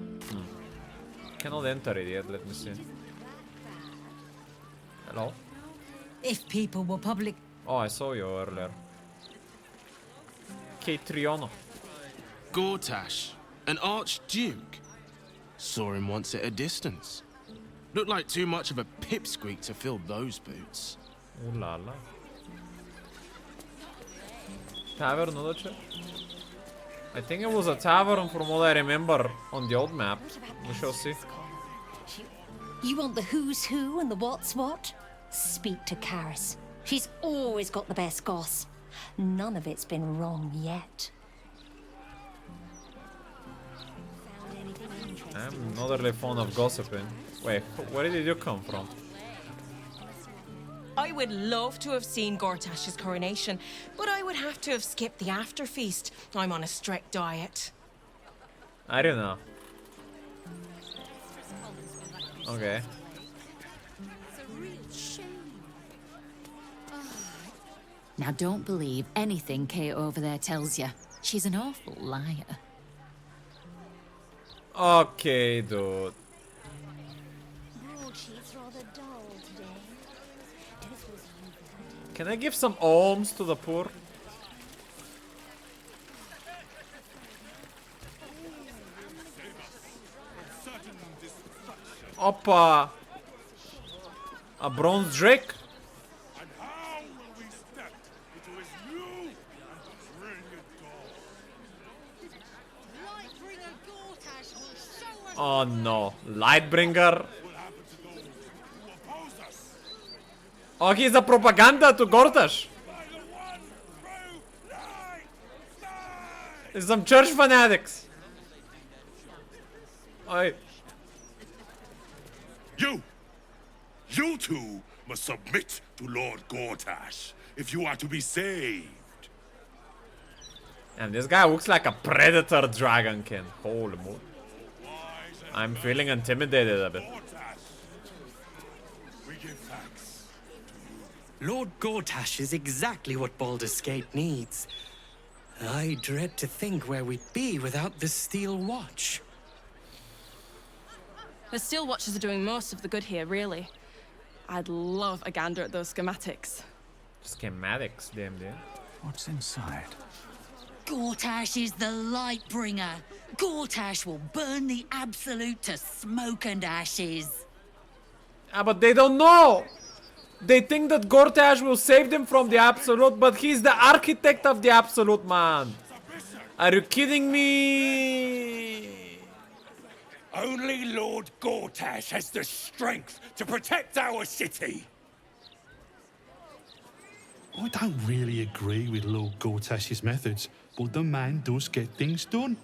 Cannot enter it yet, let me see. Hello? If people were public... Oh, I saw you earlier. Catriona. Gortash, an archduke. Saw him once at a distance. Looked like too much of a pipsqueak to fill those boots. Ooh la la. Tavern, odakle? I think it was a tavern from what I remember on the old map. We shall see. You want the who's who and the what's what? Speak to Karis. She's always got the best goss. None of it's been wrong yet. I'm not really fond of gossiping. Wait, where did you come from? I would love to have seen Gortash's coronation, but I would have to have skipped the after feast. I'm on a strict diet. I don't know. Okay. Now don't believe anything Kate over there tells you. She's an awful liar. Okay, dude. Can I give some alms to the poor? Oppa! A bronze drake? Oh no, Lightbringer. Oh, he's a propaganda to Gortash. It's some church fanatics. Oi. You two must submit to Lord Gortash if you are to be saved. And this guy looks like a predator dragonkin. Holy moly. I'm feeling intimidated a bit. Lord Gortash is exactly what Baldur's Gate needs. I dread to think where we'd be without the Steel Watch. The Steel Watchers are doing most of the good here, really. I'd love a gander at those schematics. Schematics, DMD. What's inside? Gortash is the Lightbringer. Gortash will burn the Absolute to smoke and ashes. Ah, but they don't know! They think that Gortash will save them from the Absolute, but he's the architect of the Absolute, man. Are you kidding me? Only Lord Gortash has the strength to protect our city. I don't really agree with Lord Gortash's methods, but the man does get things done.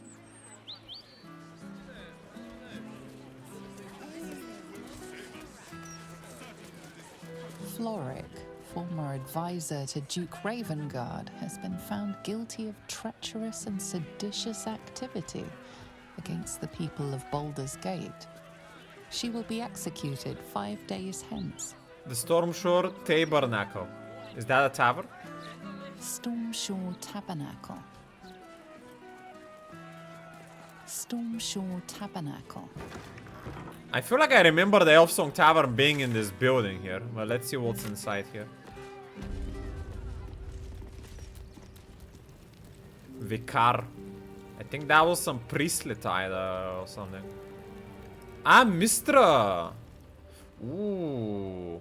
Floric, former advisor to Duke Ravengard, has been found guilty of treacherous and seditious activity against the people of Baldur's Gate. She will be executed 5 days hence. The Stormshore Tabernacle. Is that a tavern? Stormshore Tabernacle. Stormshore Tabernacle. I feel like I remember the Elfsong Tavern being in this building here. Well, let's see what's inside here. Vicar. I think that was some priestly either or something. Ah, Mistra! Ooh.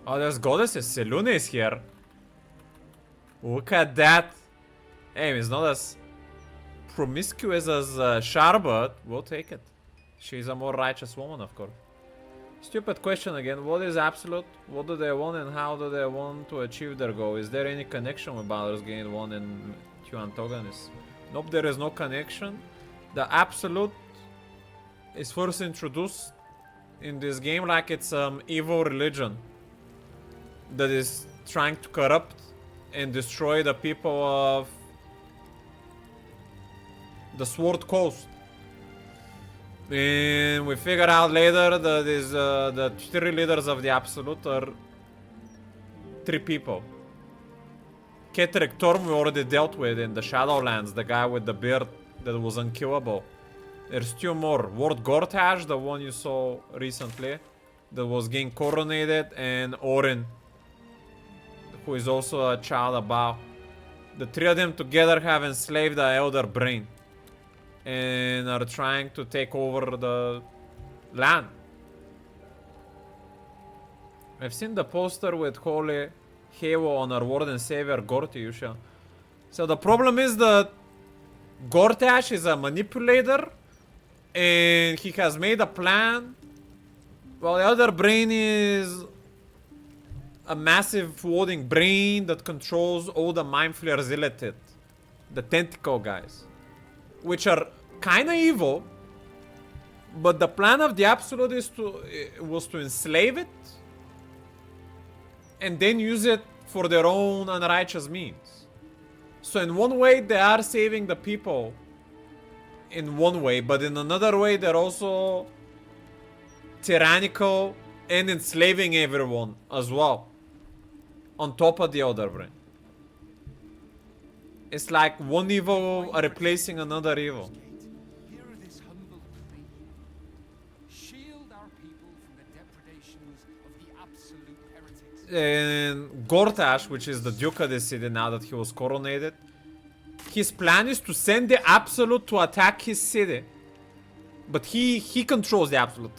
Oh, there's goddesses. Selune is here. Look at that. Hey, it's not as promiscuous as Char, but we'll take it. She's a more righteous woman, of course. Stupid question again. What is absolute? What do they want and how do they want to achieve their goal? Is there any connection with Baldur's Gate 1 and 2 antagonists? Nope, there is no connection. The absolute is first introduced in this game like it's evil religion that is trying to corrupt and destroy the people of the Sword Coast. And we figure out later that the three leaders of the Absolute are three people. Ketrick Torm we already dealt with in the Shadowlands, the guy with the beard that was unkillable. There's two more. Ward Gortash, the one you saw recently, that was getting coronated, and Orin, who is also a child of Bao. The three of them together have enslaved the Elder Brain and are trying to take over the land. I've seen the poster with Holy Halo on our Lord and Savior Gortiusha. So the problem is that Gortash is a manipulator and he has made a plan. Well, the Elder Brain is a massive floating brain that controls all the Mind Flayers Illithid, the tentacle guys, which are kind of evil, but the plan of the Absolute is was to enslave it and then use it for their own unrighteous means. So in one way they are saving the people in one way, but in another way they're also tyrannical and enslaving everyone as well, on top of the Elder Brain. It's like one evil replacing another evil. And Gortash, which is the Duke of the city now that he was coronated, his plan is to send the Absolute to attack his city. But he controls the Absolute.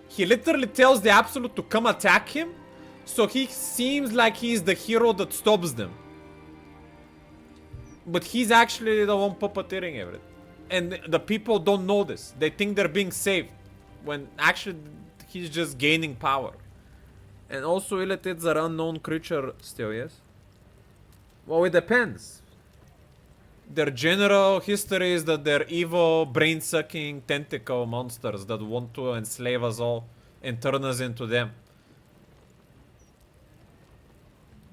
He literally tells the Absolute to come attack him, so he seems like he's the hero that stops them. But he's actually the one puppeteering everything. And the people don't know this. They think they're being saved, when actually he's just gaining power. And also Illithids are unknown creature still, yes? Well, it depends. Their general history is that they're evil, brain-sucking tentacle monsters that want to enslave us all and turn us into them.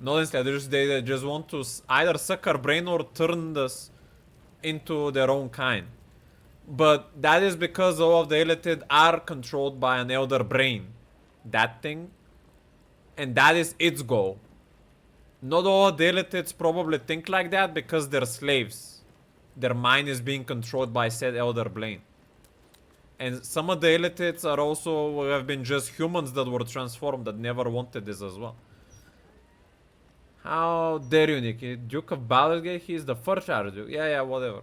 Not enslavers, they just want to either suck our brain or turn us into their own kind. But that is because all of the Illithid are controlled by an Elder Brain. That thing. And that is its goal. Not all of the Illithids probably think like that because they're slaves. Their mind is being controlled by said Elder Brain. And some of the Illithids are also have been just humans that were transformed that never wanted this as well. How dare you, Nicky? Duke of Baldur's Gate, he's the first Archduke. Yeah, whatever.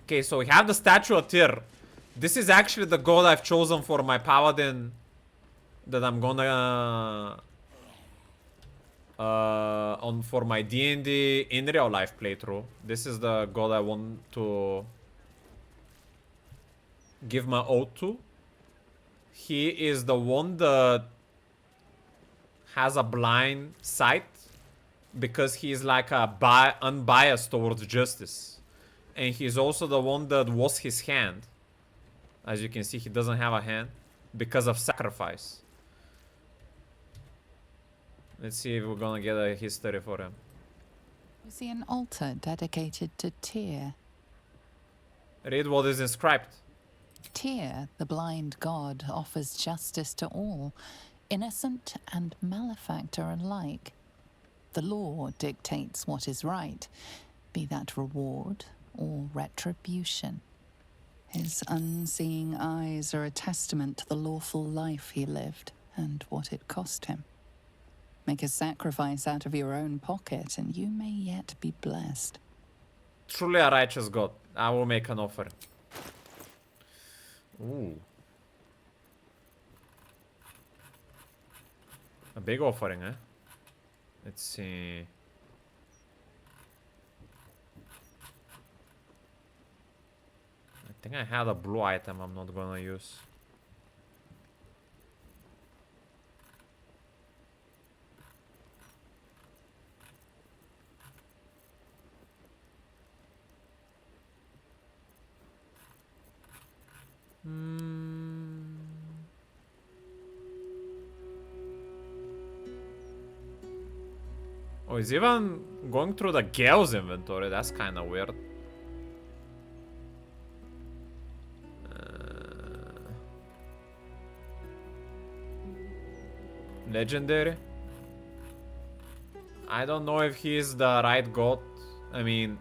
Okay, so we have the Statue of Tyr. This is actually the god I've chosen for my paladin that I'm gonna for my D&D in real life playthrough. This is the god I want to give my oath to. He is the one that has a blind sight because he's like a unbiased towards justice. And he's also the one that was his hand. As you can see, he doesn't have a hand because of sacrifice. Let's see if we're gonna get a history for him. You see an altar dedicated to Tyr. Read what is inscribed. Tyr, the blind god, offers justice to all, innocent and malefactor alike. The law dictates what is right. be that reward or retribution. His unseeing eyes are a testament to the lawful life he lived and what it cost him. Make a sacrifice out of your own pocket, and you may yet be blessed. Truly a righteous God. I will make an offering. Ooh. A big offering, eh? Let's see. I think I had a blue item I'm not gonna use. Oh, he's even going through the Gale's inventory. That's kind of weird. Legendary? I don't know if he's the right god. I mean...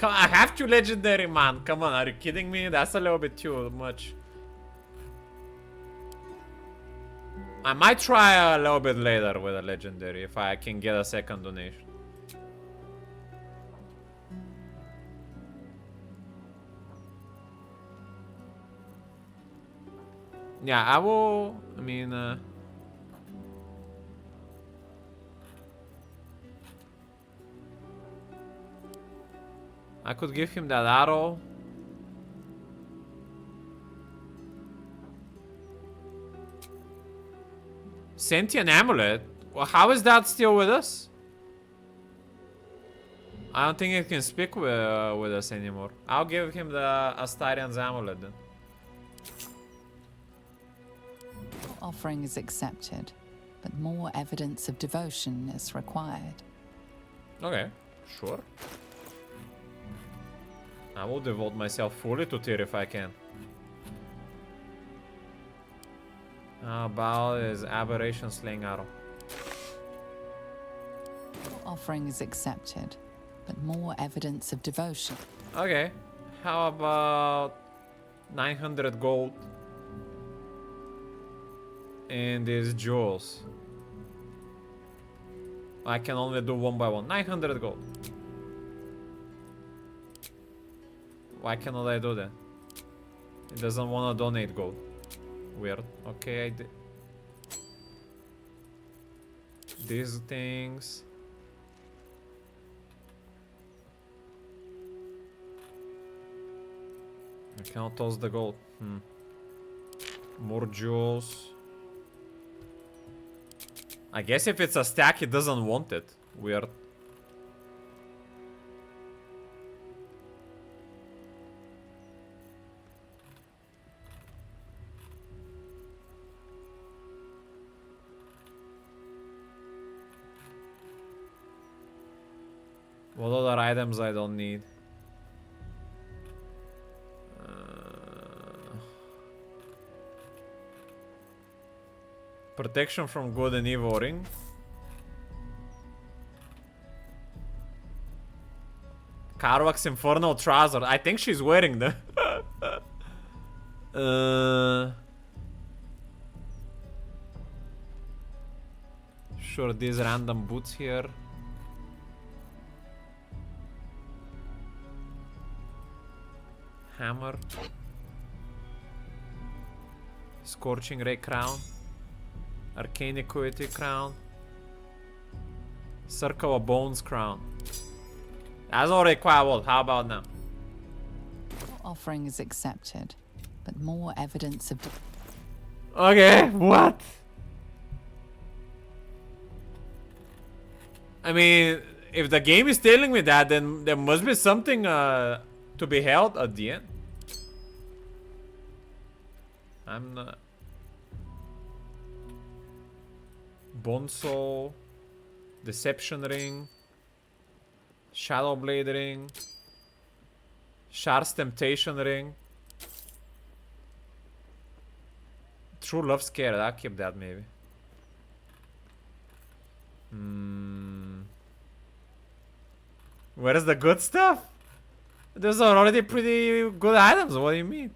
I have to legendary, man. Come on, are you kidding me? That's a little bit too much. I might try a little bit later with a legendary if I can get a second donation. Yeah, I will... I mean... I could give him that arrow. Sentient amulet? Well, how is that still with us? I don't think it can speak with us anymore. I'll give him the Astarian's amulet then. Offering is accepted, but more evidence of devotion is required. Okay, sure. I will devote myself fully to Tyr if I can. How about his aberration slaying arrow? Offering is accepted, but more evidence of devotion. Okay, how about 900 gold and these jewels? I can only do one by one. 900 gold. Why cannot I do that? It doesn't want to donate gold. Weird. Okay, I did. These things. I cannot toss the gold. More jewels. I guess if it's a stack, it doesn't want it. Weird. What other items I don't need? Protection from good and evil ring. Karwak's infernal trousers. I think she's wearing them. Sure, these random boots here. Hammer. Scorching Ray crown. Arcane Equity crown. Circle of Bones crown. That's already quite old. How about now? Offering is accepted, but more evidence of... Okay, what? I mean, if the game is telling me that, then there must be something to be held at the end. I'm not... Bone Soul, Deception Ring, Shadow Blade Ring, Shar's Temptation Ring, True Love Scared. I'll keep that maybe. Where's the good stuff? Those are already pretty good items. What do you mean?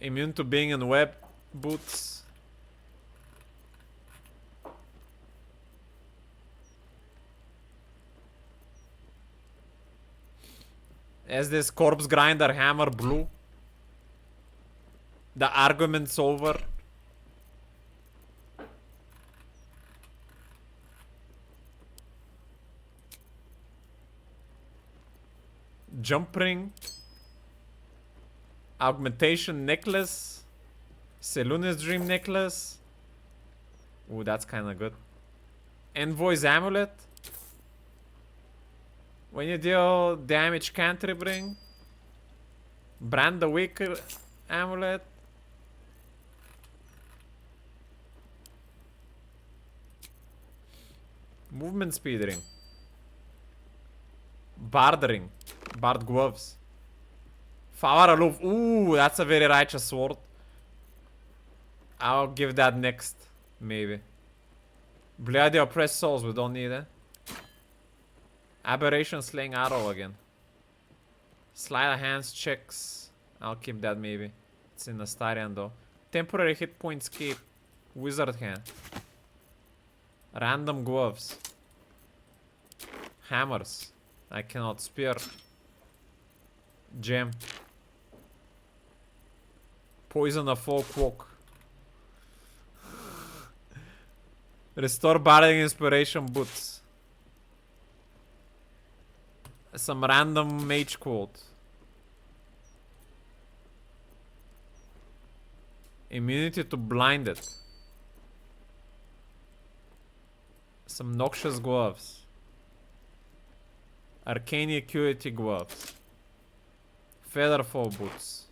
Immune to being in web boots. Is this corpse grinder hammer blue? The argument's over. Jump ring. Augmentation necklace. Seluna's dream necklace. Ooh, that's kinda good. Envoy's amulet. When you deal damage, cantrip ring. Brand the Waker amulet. Movement speed ring. Bard ring. Bard gloves. Flower aloof. Ooh, that's a very righteous sword. I'll give that next. Maybe. Bloody oppressed souls, we don't need it. Aberration slaying arrow again. Sleight of hands checks. I'll keep that maybe. It's in Astarian though. Temporary hit points keep. Wizard hand. Random gloves. Hammers. I cannot spear. Gem. Poison of folk walk. Restore bardic inspiration boots. Some random mage quote. Immunity to blinded. Some noxious gloves. Arcane acuity gloves. Featherfall boots.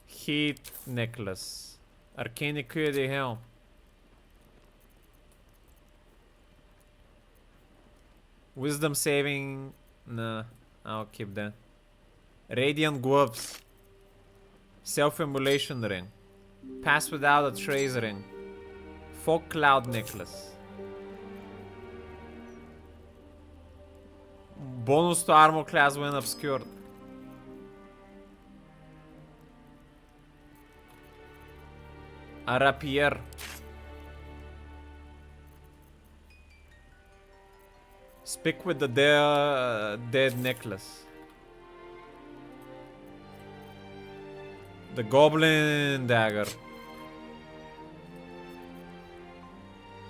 Heat necklace. Arcane acuity helm. Wisdom saving. Nah, I'll keep that. Radiant gloves. Self-emulation ring. Pass without a trace ring. Fog cloud necklace. Bonus to armor class when obscured. A rapier. Speak with the dead necklace. The goblin dagger.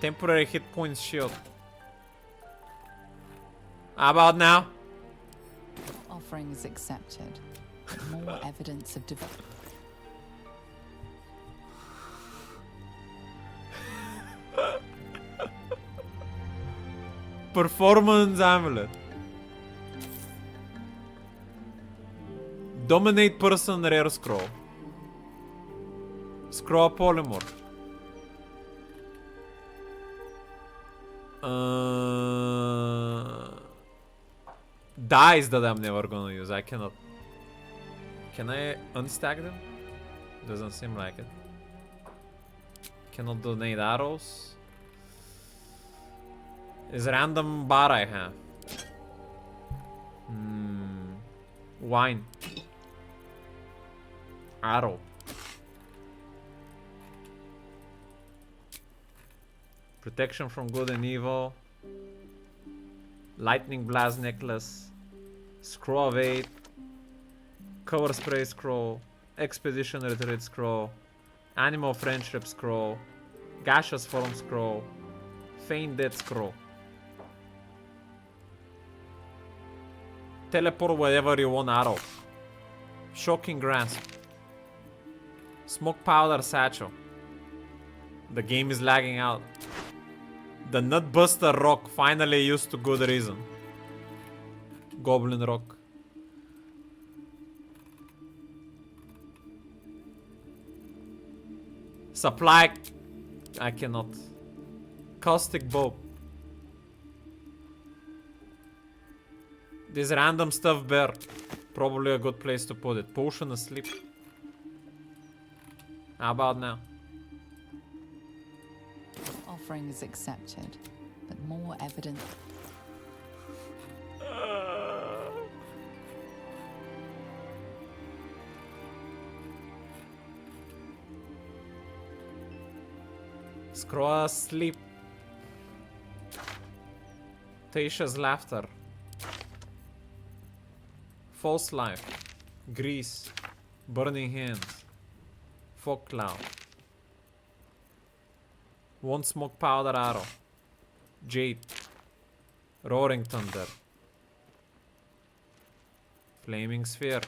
Temporary hit points shield. How about now? Offerings accepted. More evidence of development. Performance amulet. Dominate person rare scroll. Scroll polymorph. Dice that I'm never gonna use. I cannot. Can I unstack them? Doesn't seem like it. Cannot donate arrows. Is random bar I have. Wine. Arrow. Protection from good and evil. Lightning blast necklace. Scroll of 8. Cover spray scroll. Expedition retreat scroll. Animal friendship scroll. Gaseous form scroll. Feign death scroll. Teleport wherever you want arrow. Shocking grasp. Smoke powder satchel. The game is lagging out. The Nutbuster rock finally used to good reason. Goblin rock. Supply. I cannot. Caustic bow. This random stuff bear. Probably a good place to put it. Potion of sleep. How about now? offerings accepted, but more evidence. Scroll asleep. Tasha's laughter. False life. Grease. Burning hands. Fog cloud. One smoke powder arrow. Jade. Roaring thunder. Flaming sphere.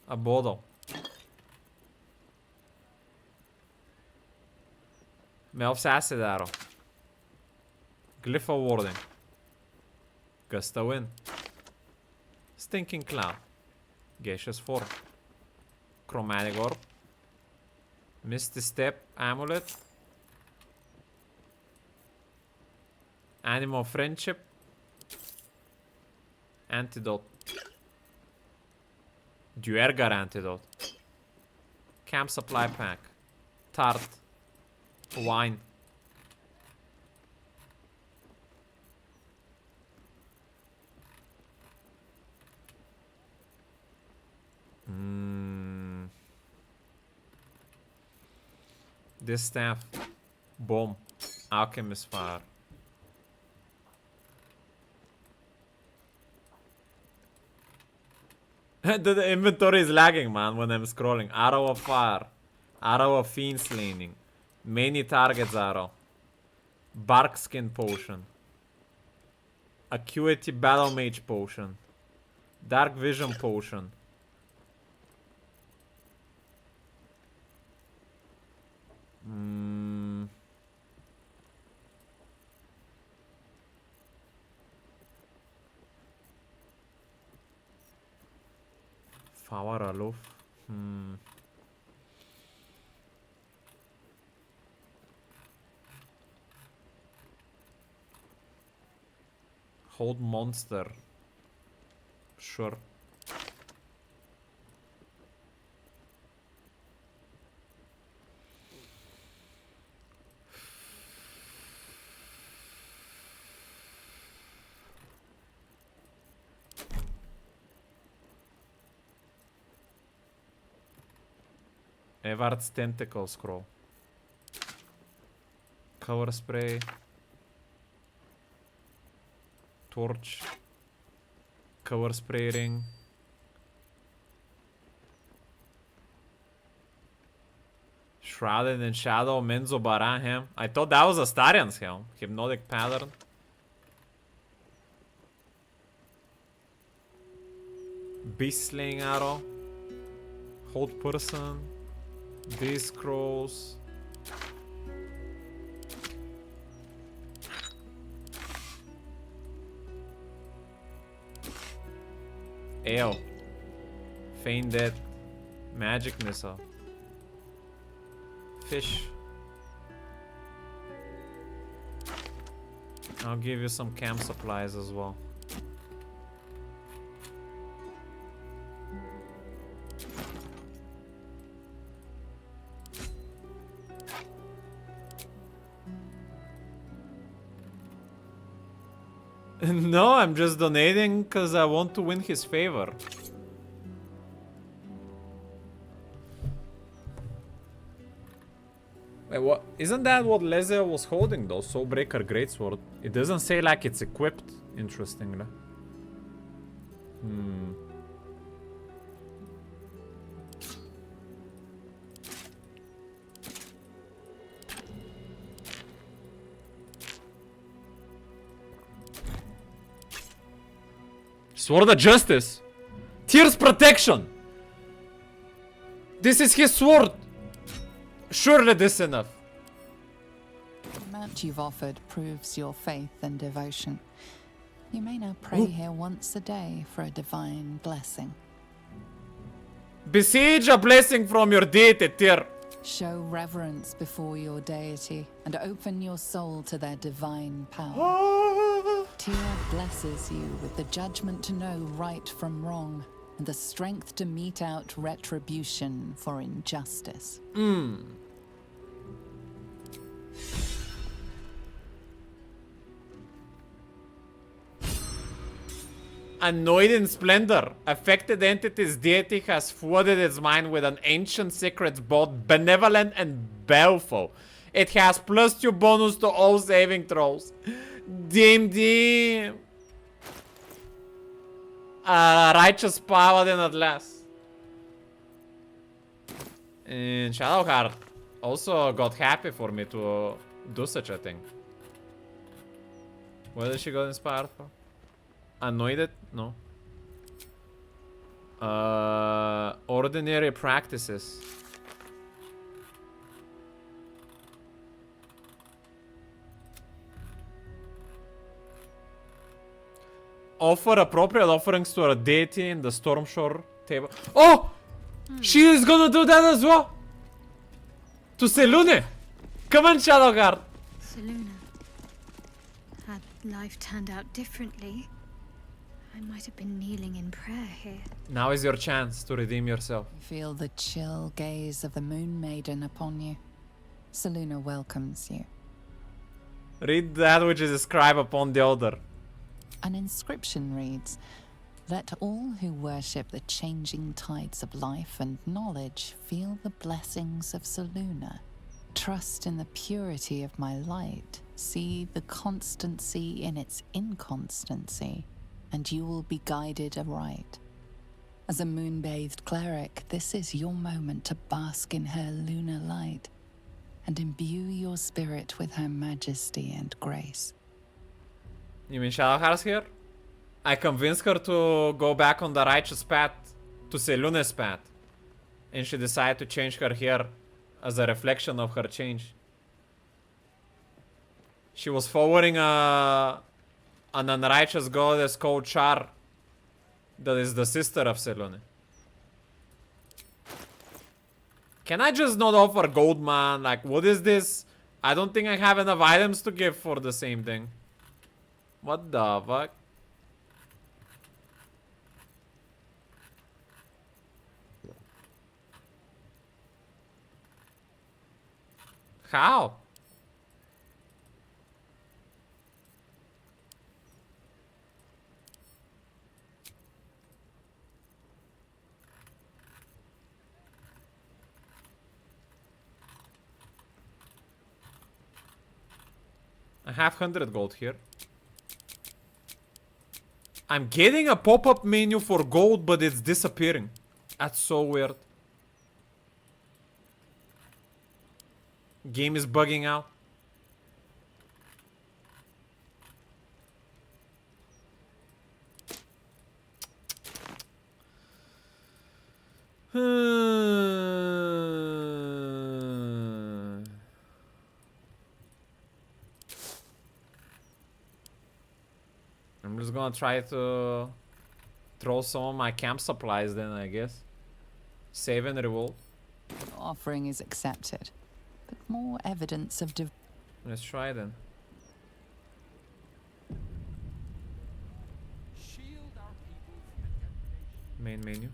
A bottle. Melf's acid arrow. Glypho warding. Gust of wind. Stinking cloud. Gaseous form. Chromatic orb. Misty step amulet. Animal friendship. Antidote. Duergar antidote. Camp supply pack. Tart. Wine. This staff. Bomb. Alchemist fire. The inventory is lagging, man, when I'm scrolling. Arrow of fire. Arrow of fiend slaying. Many targets arrow. Bark skin potion. Acuity battle mage potion. Dark vision potion. Power aloof. Hold monster. Sure. Evard's tentacle scroll. Cover spray. Torch. Cover spray ring. Shrouded in shadow, Menzo Baran helm. I thought that was Astarion's helm. Hypnotic pattern. Beast slaying arrow. Hold person. These scrolls. Ale. Feign death. Magic missile. Fish. I'll give you some camp supplies as well. No, I'm just donating because I want to win his favor. Wait, what? Isn't that what Lezia was holding though? Soulbreaker Greatsword. It doesn't say like it's equipped, interestingly. Sword of Justice. Tears Protection. This is his sword. Surely this is enough. The amount you've offered proves your faith and devotion. You may now pray here once a day for a divine blessing. Besiege a blessing from your deity, Tyr. Show reverence before your deity and open your soul to their divine power. Tyr blesses you with the judgment to know right from wrong and the strength to mete out retribution for injustice. Annoyed in splendor. Affected entity's deity has flooded its mind with an ancient secret both benevolent and baleful. It has +2 bonus to all saving throws. Damn. Righteous paladin at last. And Shadowheart also got happy for me to do such a thing. What did she got inspired for? Annoyed? No. Ordinary practices. Offer appropriate offerings to a deity in the Stormshore table. Oh! She is gonna do that as well! To Selune! Come on, Shadowheart! Seluna. Had life turned out differently, I might have been kneeling in prayer here. Now is your chance to redeem yourself. Feel the chill gaze of the Moon Maiden upon you. Seluna welcomes you. Read that which is inscribed upon the altar. An inscription reads, "Let all who worship the changing tides of life and knowledge feel the blessings of Seluna. Trust in the purity of my light. See the constancy in its inconstancy, and you will be guided aright. As a moon-bathed cleric, this is your moment to bask in her lunar light and imbue your spirit with her majesty and grace." You mean Shadowheart's here? I convinced her to go back on the righteous path, to Selune's path. And she decided to change her hair as a reflection of her change. She was following an unrighteous goddess called Char, that is the sister of Selune. Can I just not offer gold, man? Like, what is this? I don't think I have enough items to give for the same thing. What the fuck? How? I have 100 gold here. I'm getting a pop-up menu for gold, but it's disappearing. That's so weird. Game is bugging out. I'm just gonna try to throw some of my camp supplies then, I guess. Save and revolt. Offering is accepted, but more evidence of Let's try then. Main menu.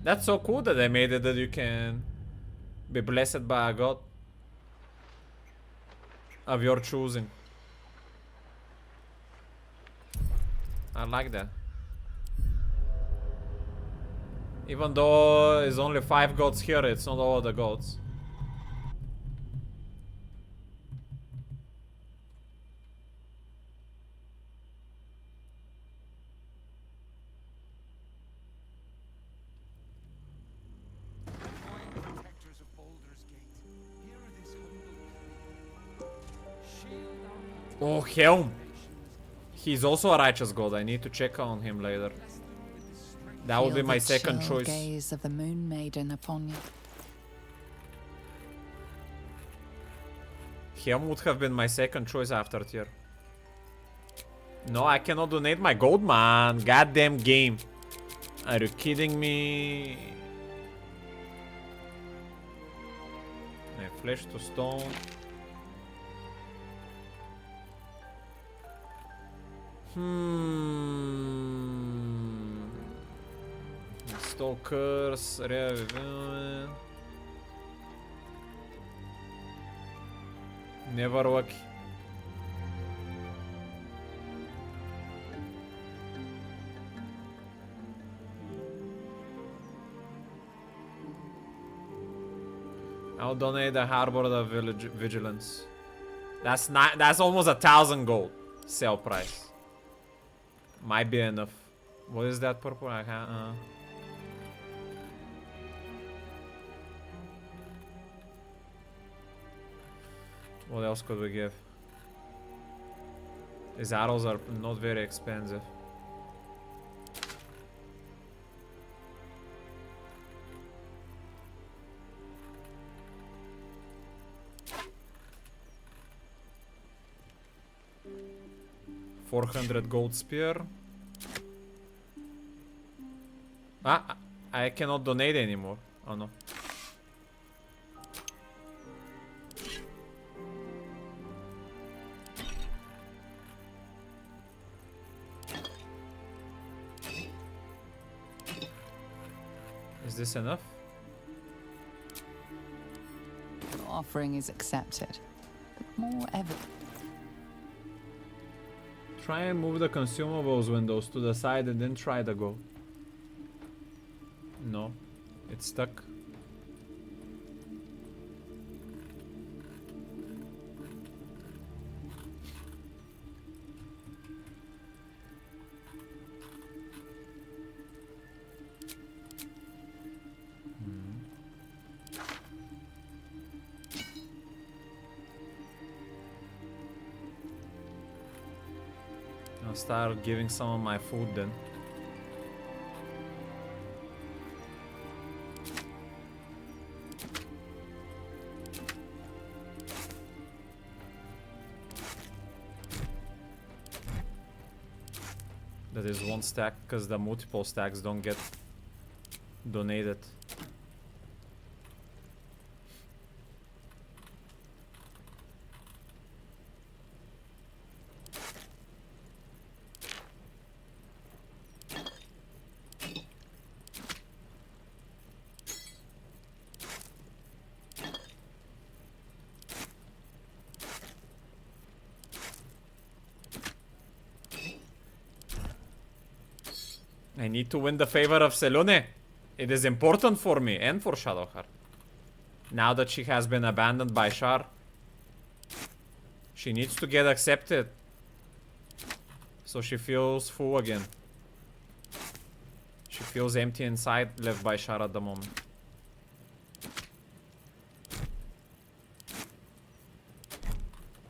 That's so cool that they made it that you can be blessed by a god of your choosing. I like that. Even though it's only 5 gods here, it's not all the gods. Oh, Helm! He's also a righteous god. I need to check on him later. That would be my second choice. Gaze of the Moon Maiden upon you. Helm would have been my second choice after tier. No, I cannot donate my gold, man. Goddamn game. Are you kidding me? Flesh to stone. Stalkers, never lucky. I'll donate the harbor the village vigilance. That's not. That's almost 1,000 gold. Sale price. Might be enough. What is that purple? I can't. What else could we give? These arrows are not very expensive. $400 gold spear. Ah, I cannot donate anymore. Oh no. Is this enough? Your offering is accepted, but more evident. Try and move the consumables windows to the side and then try the go. No, it's stuck. I'll start giving some of my food then. That is one stack because the multiple stacks don't get donated. I need to win the favor of Selune. It is important for me and for Shadowheart. Now that she has been abandoned by Shar, she needs to get accepted. So she feels full again. She feels empty inside, left by Shar at the moment.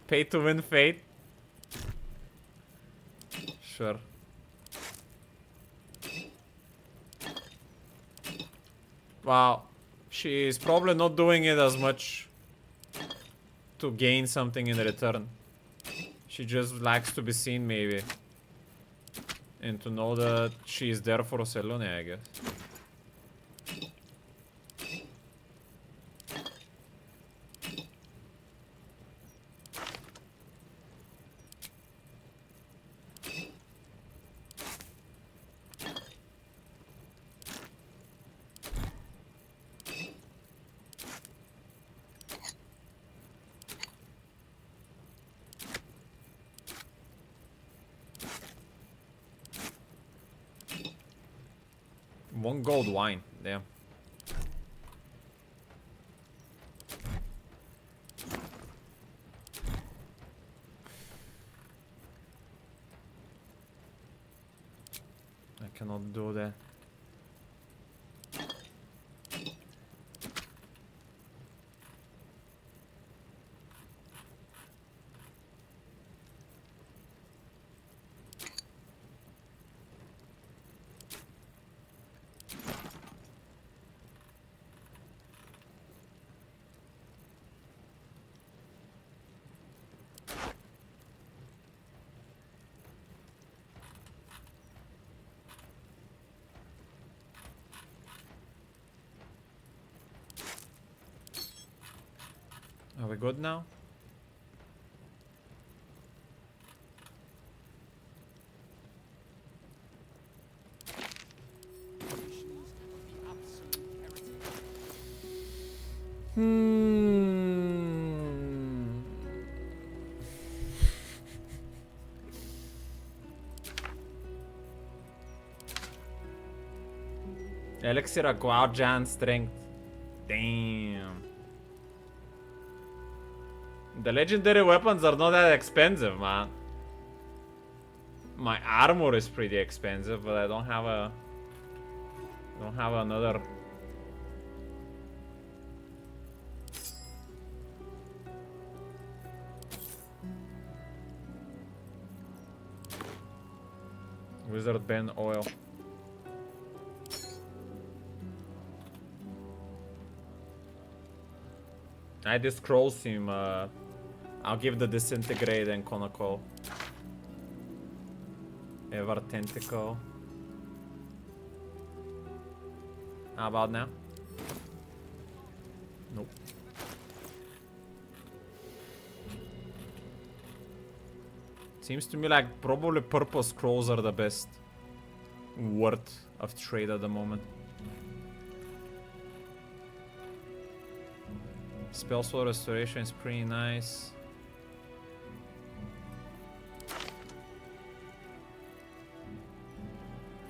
Pay to win fate? Sure. Wow, she is probably not doing it as much to gain something in return. She just likes to be seen, maybe. And to know that she is there for Selune, I guess. One gold wine, damn. I cannot do that. Are we good now? Elixir acquired giant strength. Damn. The legendary weapons are not that expensive, man. My armor is pretty expensive, but I don't have another. Wizard Ben oil. This scroll seem I'll give the disintegrate and conical. Ever tentacle. How about now? Nope. Seems to me like probably purple scrolls are the best worth of trade at the moment. Spell Soul Restoration is pretty nice.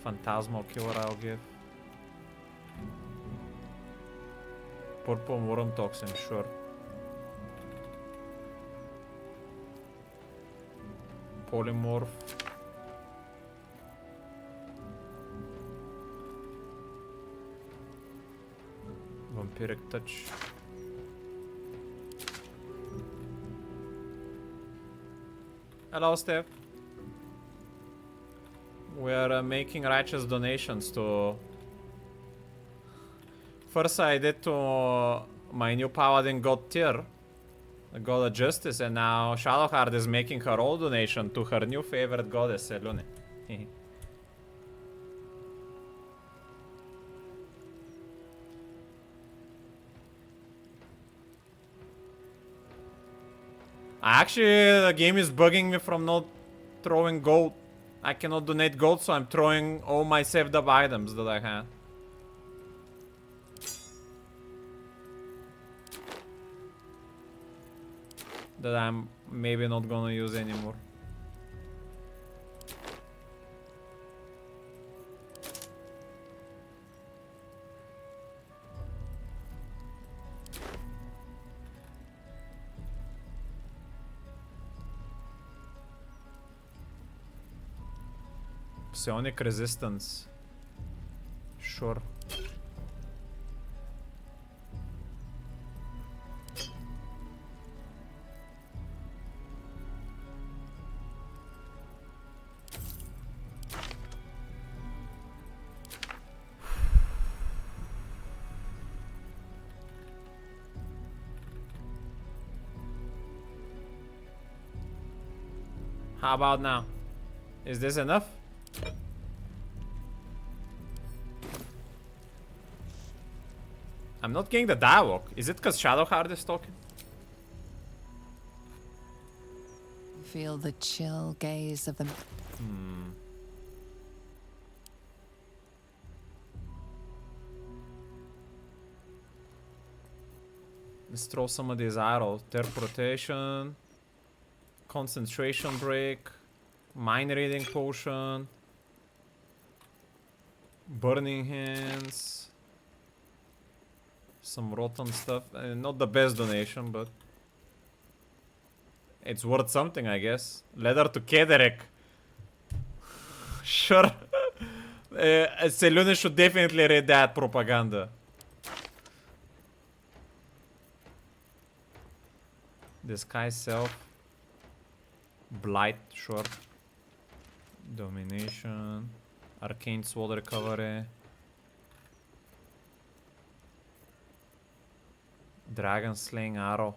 Phantasmal Killer I'll give. Purple Worm Toxin, sure. Polymorph. Vampiric Touch. Hello, Steph. We are making righteous donations to... First I did to my new paladin god tier, the god of justice, and now Shadowheart is making her own donation to her new favorite goddess, Elune. Actually, the game is bugging me from not throwing gold. I cannot donate gold, so I'm throwing all my saved up items that I had. That I'm maybe not gonna use anymore. Psionic resistance. Sure. How about now? Is this enough? I'm not getting the dialogue. Is it because Shadowheart is talking? Feel the chill gaze of the... Let's throw some of these arrows. Teleportation. Concentration break. Mind reading potion. Burning hands. Some rotten stuff. Not the best donation, but it's worth something, I guess. Letter to Kederek. Sure. Selune should definitely read that propaganda. Disguise self. Blight, sure. Domination. Arcane sword recovery. Dragon slaying arrow.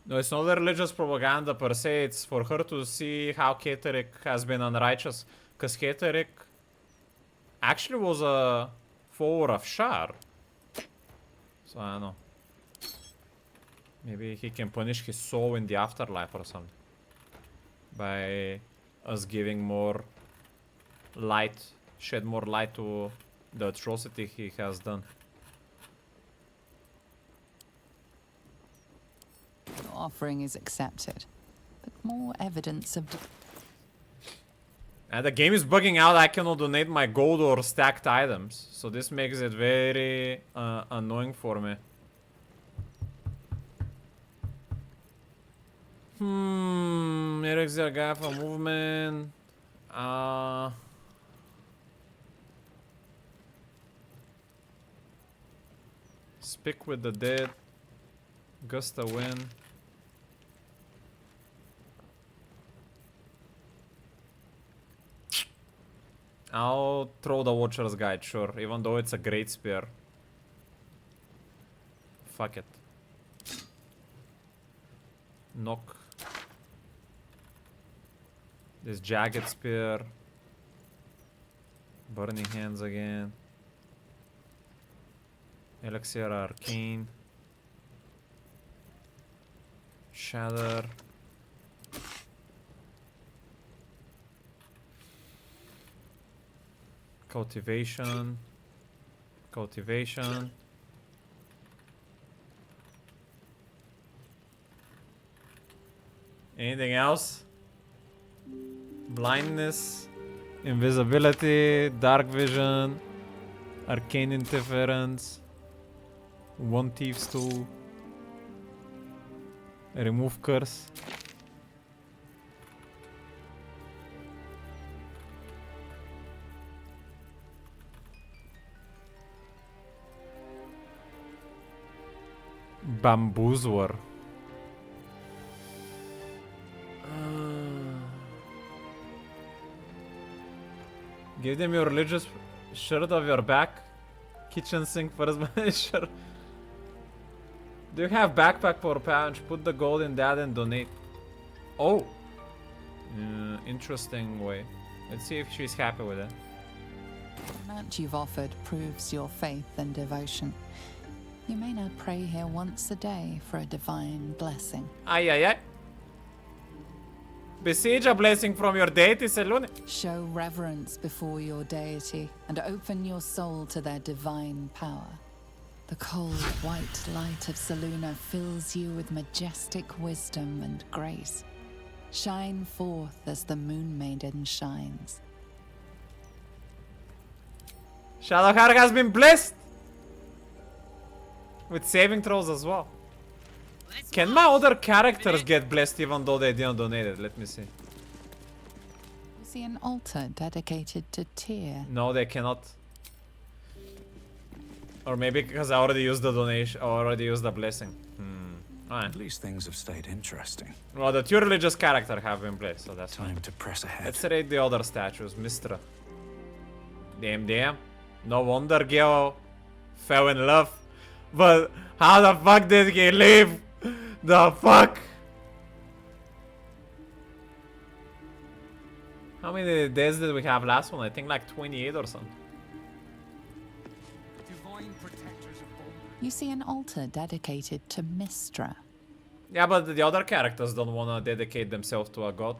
No, it's not a religious propaganda per se, it's for her to see how Keterik has been unrighteous. Because Keterik actually was a follower of Shar. So I don't know. Maybe he can punish his soul in the afterlife or something. By us giving more light, shed more light to the atrocity he has done. Your offering is accepted, but more evidence of... And the game is bugging out. I cannot donate my gold or stacked items. So this makes it very annoying for me. Eric's a guy for movement. Speak with the dead. Gusta win. I'll throw the Watcher's Guide, sure, even though it's a great spear. Fuck it. Knock. This Jagged Spear. Burning Hands again. Elixir Arcane. Shatter. Cultivation. Cultivation. Anything else? Blindness. Invisibility. Dark Vision. Arcane Interference. One Thief's Tool. Remove Curse. Bamboozler. Give them your religious shirt of your back. Kitchen sink first. Sure. Do you have backpack for pouch? Put the gold in that and donate. Oh. Interesting way. Let's see if she's happy with it. The amount you've offered proves your faith and devotion. You may now pray here once a day for a divine blessing. Ay, ay, ay. Besiege a blessing from your deity, Selune. Show reverence before your deity and open your soul to their divine power. The cold, white light of Seluna fills you with majestic wisdom and grace. Shine forth as the Moon Maiden shines. Shadowheart has been blessed with saving throws as well. Can my other characters get blessed even though they didn't donate it? Let me see. You see an altar dedicated to Tyr. No, they cannot. Or maybe because I already used the donation, or already used the blessing. Alright. At least things have stayed interesting. Well, the two religious characters have been blessed, so that's time to press ahead. Let's rate the other statues. Mistra. Damn. No wonder Geo fell in love. But how the fuck did he leave? The fuck? How many days did we have last one? I think like 28 or something. You see an altar dedicated to Mistra. Yeah, but the other characters don't want to dedicate themselves to a god.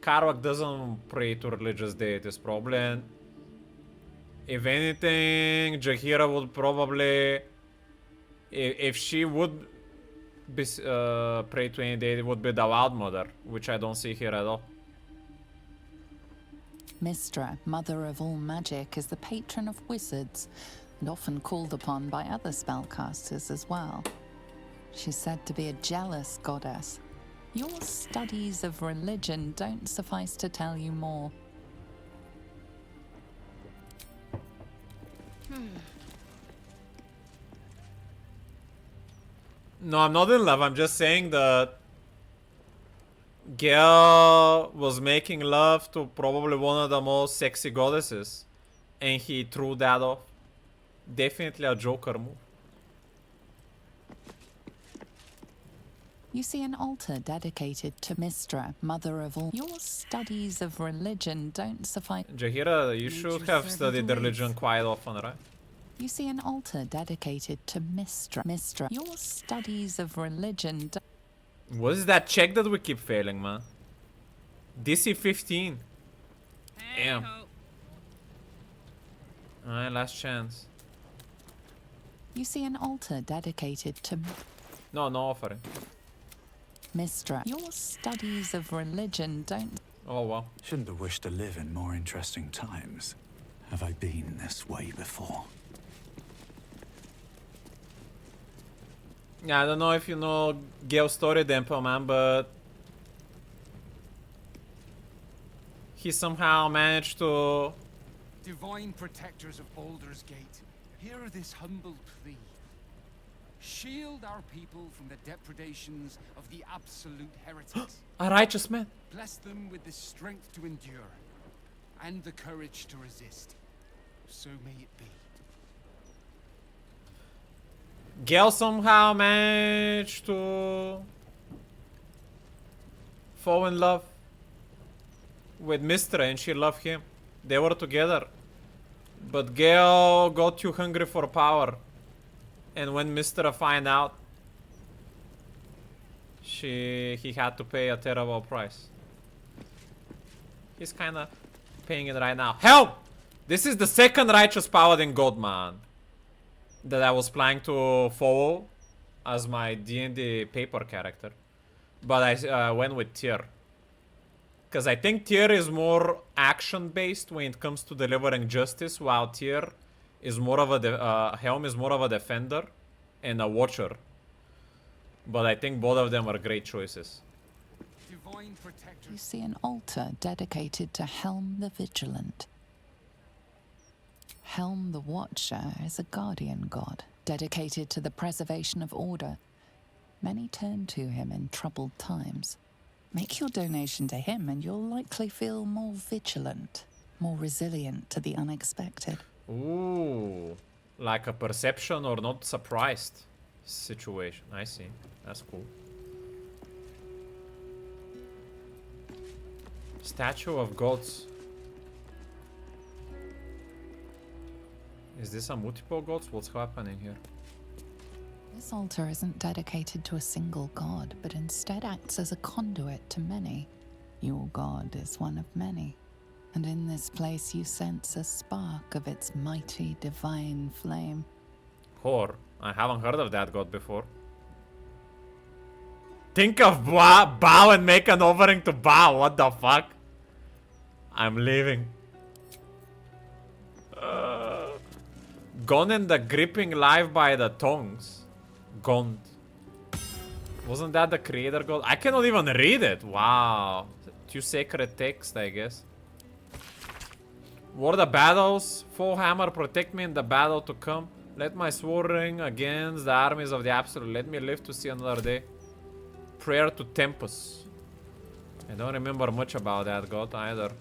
Karwak doesn't pray to religious deities, probably. If anything, Jaheira would probably... If she would be, pray to any deity, it would be the Wild Mother, which I don't see here at all. Mistra, mother of all magic, is the patron of wizards, and often called upon by other spellcasters as well. She's said to be a jealous goddess. Your studies of religion don't suffice to tell you more. No, I'm not in love. I'm just saying that Gale was making love to probably one of the most sexy goddesses, and he threw that off. Definitely a Joker move. You see an altar dedicated to Mistra, mother of all. Your studies of religion don't suffice. Jaheira, you should have studied religion quite often, right? You see an altar dedicated to Mistra. Your studies of religion. What is that check that we keep failing, man? DC 15. Damn. Alright, last chance. You see an altar dedicated to No offering. Mistra. Your studies of religion don't. Oh, wow. Shouldn't have wished to live in more interesting times. Have I been this way before? Yeah, I don't know if you know Gale's story, Dempo, man, but he somehow managed to... Divine protectors of Baldur's Gate, hear this humble plea. Shield our people from the depredations of the absolute heretics. A righteous man. Bless them with the strength to endure and the courage to resist. So may it be. Gale somehow managed to fall in love with Mistra and she loved him. They were together. But Gale got too hungry for power. And when Mistra find out, he had to pay a terrible price. He's kinda paying it right now. Help! This is the second righteous paladin god, man, that I was planning to follow as my D&D paper character. But I went with Tyr. Because I think Tyr is more action-based when it comes to delivering justice, while Tyr is more of a... Helm is more of a defender and a watcher. But I think both of them are great choices. You see an altar dedicated to Helm the Vigilant. Helm the Watcher is a guardian god, dedicated to the preservation of order. Many turn to him in troubled times. Make your donation to him and you'll likely feel more vigilant, more resilient to the unexpected. Ooh, like a perception or not surprised situation. I see. That's cool. Statue of gods. Is this a multiple gods? What's happening here? This altar isn't dedicated to a single god, but instead acts as a conduit to many. Your god is one of many. And in this place you sense a spark of its mighty divine flame. Hor, I haven't heard of that god before. Think of Baal and make an offering to Baal. What the fuck? I'm leaving. Gone and the gripping life by the tongues. Gond. Wasn't that the creator god? I cannot even read it. Wow. Two sacred text, I guess. War the battles. Full hammer, protect me in the battle to come. Let my sword ring against the armies of the Absolute. Let me live to see another day. Prayer to Tempus. I don't remember much about that god either.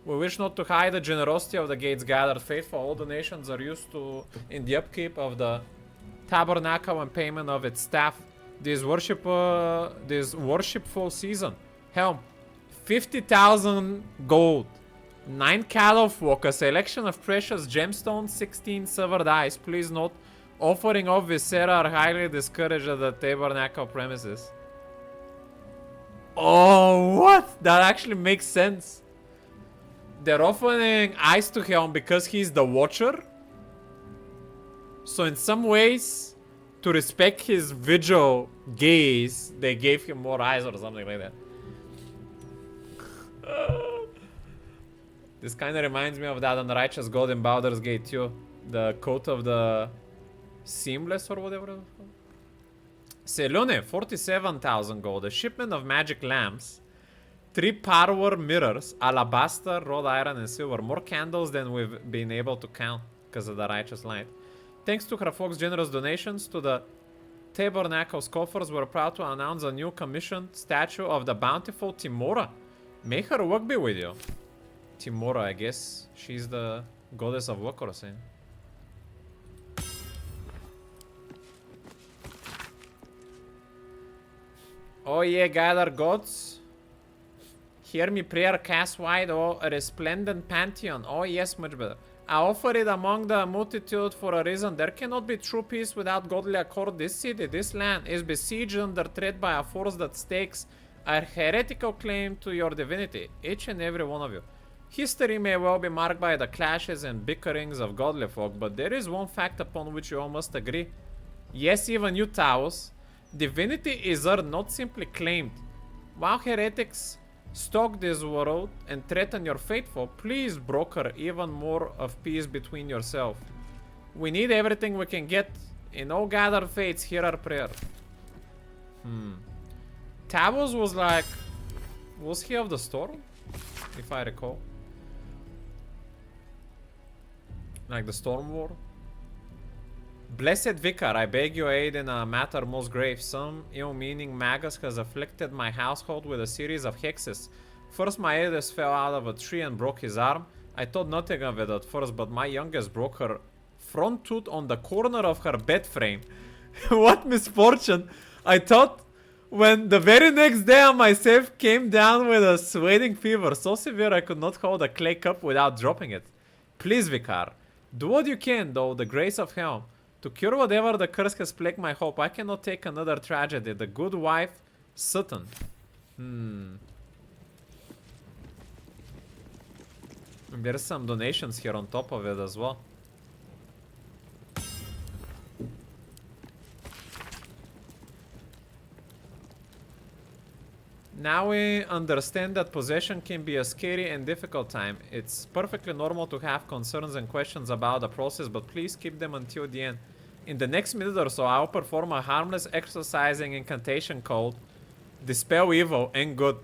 We wish not to hide the generosity of the gate's gathered faithful. All donations are used to in the upkeep of the tabernacle and payment of its staff. This worshipful season. Helm, 50,000 gold, 9 cattle folk, a selection of precious gemstones, 16 silver dice. Please note, offering of viscera are highly discouraged at the tabernacle premises. Oh, what? That actually makes sense. They're offering eyes to Helm because he's the Watcher. So in some ways, to respect his vigil gaze, they gave him more eyes or something like that. This kind of reminds me of that unrighteous god in Baldur's Gate too. The coat of the Seamless or whatever. Selune, 47,000 gold. A shipment of magic lamps. 3 power mirrors, alabaster, wrought iron, and silver. More candles than we've been able to count because of the righteous light. Thanks to her folks' generous donations to the Tabernacle's coffers, we're proud to announce a new commissioned statue of the bountiful Timora. May her luck be with you. Timora, I guess she's the goddess of luck or something. Oh yeah, gather gods. Hear me prayer cast wide, oh resplendent pantheon. Oh yes, much better. I offer it among the multitude for a reason. There cannot be true peace without godly accord. This city, this land, is besieged under threat by a force that stakes a heretical claim to your divinity, each and every one of you. History may well be marked by the clashes and bickerings of godly folk, but there is one fact upon which you all must agree. Yes, even you, Taos. Divinity is not simply claimed. While heretics stalk this world and threaten your faithful, please broker even more of peace between yourself. We need everything we can get. In all gathered fates, hear our prayer. Talos was like... Was he of the storm? If I recall. Like the storm war? Blessed Vicar, I beg your aid in a matter most grave. Some ill-meaning magus has afflicted my household with a series of hexes. First, my eldest fell out of a tree and broke his arm. I thought nothing of it at first, but my youngest broke her front tooth on the corner of her bed frame. What misfortune! I thought when the very next day I myself came down with a sweating fever so severe I could not hold a clay cup without dropping it. Please, Vicar, do what you can, though, the grace of Helm. To cure whatever the curse has plagued my hope, I cannot take another tragedy. The good wife, Sutton. And there's some donations here on top of it as well. Now we understand that possession can be a scary and difficult time. It's perfectly normal to have concerns and questions about the process, but please keep them until the end. In the next minute or so, I'll perform a harmless exorcising incantation called Dispel Evil and Good.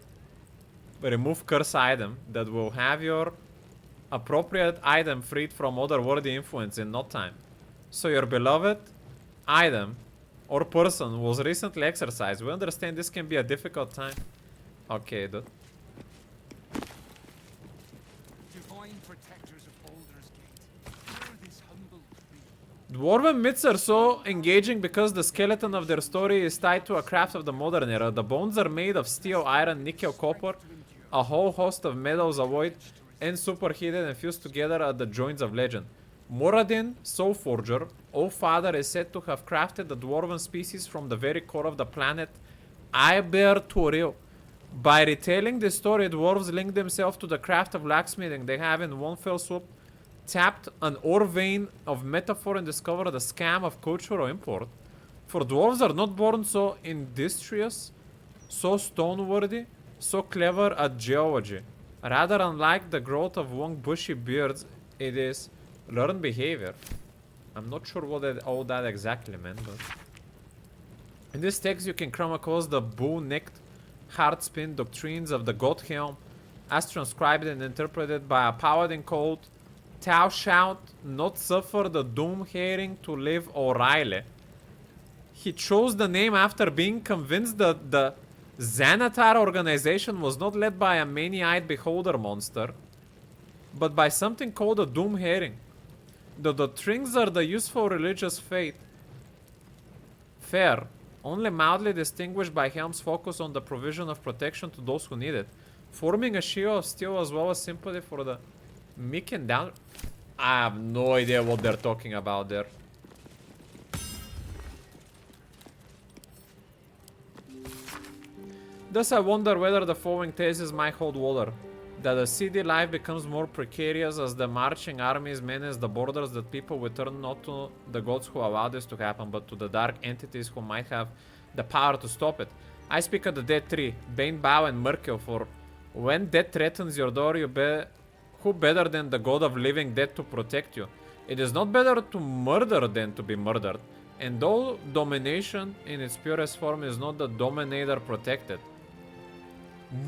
Remove curse item that will have your appropriate item freed from otherworldly influence in no time. So your beloved item or person was recently exorcised. We understand this can be a difficult time. Okay, dude. Divine protectors of Baldur's Gate, hear this humble plea. Dwarven myths are so engaging because the skeleton of their story is tied to a craft of the modern era. The bones are made of steel, iron, nickel, copper, a whole host of metals avoid and superheated and fused together at the joints of legend. Moradin, Soul Forger, All-Father, is said to have crafted the dwarven species from the very core of the planet Iber-Toril. By retelling this story, dwarves link themselves to the craft of blacksmithing. They have in one fell swoop tapped an ore vein of metaphor and discovered a scam of cultural import. For dwarves are not born so industrious, so stone-worthy, so clever at geology. Rather, unlike the growth of long bushy beards, it is learned behavior. I'm not sure what all that exactly meant, but... In this text you can come across the bull-necked, hard-spin doctrines of the God Helm, as transcribed and interpreted by a paladin called Thou shalt not suffer the doom-hearing to live O'Reilly. He chose the name after being convinced that the Xanatar organization was not led by a many-eyed beholder monster, but by something called a doom-hearing. The doctrines are the useful religious faith. Fair, only mildly distinguished by Helm's focus on the provision of protection to those who need it, forming a shield of steel as well as sympathy for the meek and down. I have no idea what they're talking about there. Thus I wonder whether the following thesis might hold water. That a city life becomes more precarious as the marching armies menace the borders, that people will turn not to the gods who allow this to happen, but to the dark entities who might have the power to stop it. I speak of the dead three, Bane, Bow, and Merkel, for when death threatens your door, who better than the god of living dead to protect you? It is not better to murder than to be murdered, and though domination in its purest form is not the dominator protected.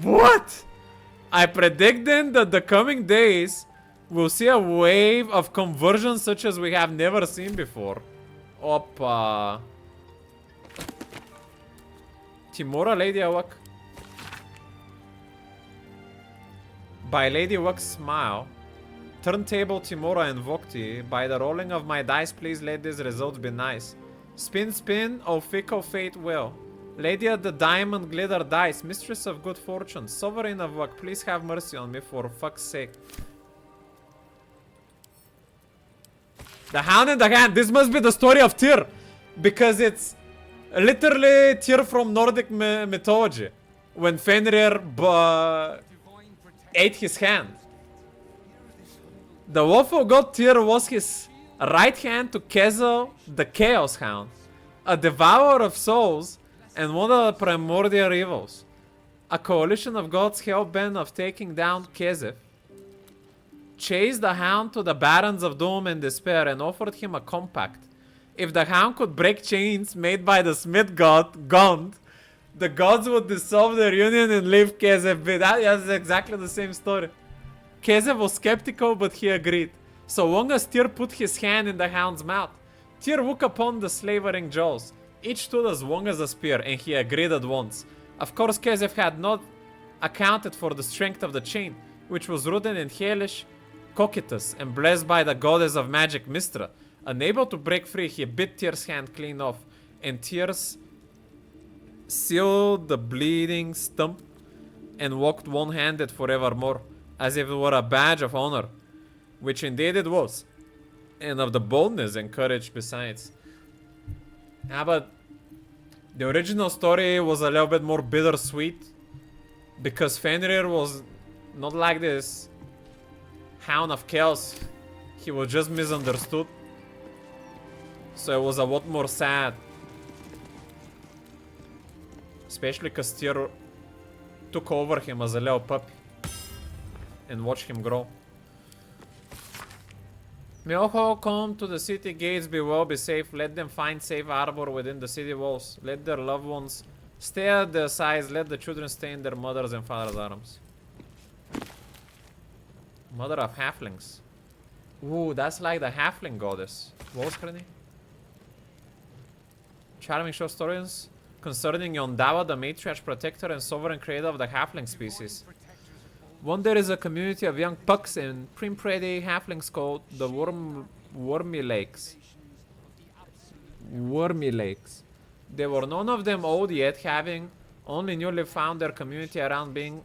What? I predict then that the coming days will see a wave of conversion such as we have never seen before. Opa. Timora, Lady Awak. By Lady Awak's smile. Turntable, Timora, and Vokti. By the rolling of my dice, please let these results be nice. Spin, spin, oh fickle fate will. Lady of the diamond glitter dice, mistress of good fortune, sovereign of luck, please have mercy on me for fuck's sake. The Hound in the Hand, this must be the story of Tyr, because it's literally Tyr from Nordic mythology, when Fenrir ate his hand. The woeful god Tyr was his right hand to Kezel, the Chaos Hound, a devourer of souls, and one of the primordial evils. A coalition of gods hell-bent of taking down Kezef chased the Hound to the Barrens of Doom and Despair and offered him a compact. If the Hound could break chains made by the Smith god, Gond, the gods would dissolve their union and leave Kezef be. That's exactly the same story. Kezef was skeptical, but he agreed. So long as Tyr put his hand in the Hound's mouth, Tyr woke upon the slavering jaws. Each stood as long as a spear, and he agreed at once. Of course, Kezef had not accounted for the strength of the chain, which was rooted in hellish Cocytus and blessed by the goddess of magic Mystra. Unable to break free, he bit Tyr's hand clean off, and Tyr's sealed the bleeding stump and walked one-handed forevermore, as if it were a badge of honor, which indeed it was, and of the boldness and courage besides. But the original story was a little bit more bittersweet, because Fenrir was not like this Hound of Chaos. He was just misunderstood. So it was a lot more sad. Especially because Tyr took over him as a little puppy and watched him grow. May all come to the city gates, be well, be safe. Let them find safe harbor within the city walls. Let their loved ones stay at their sides. Let the children stay in their mothers' and fathers' arms. Mother of halflings. Ooh, that's like the halfling goddess. What was her name? Charming short stories concerning Yondawa, the matriarch, protector, and sovereign creator of the halfling species. One there is a community of young pucks and prim-pretty halflings called the Wormy Lakes. Wormy Lakes. They were none of them old yet, having only newly found their community around being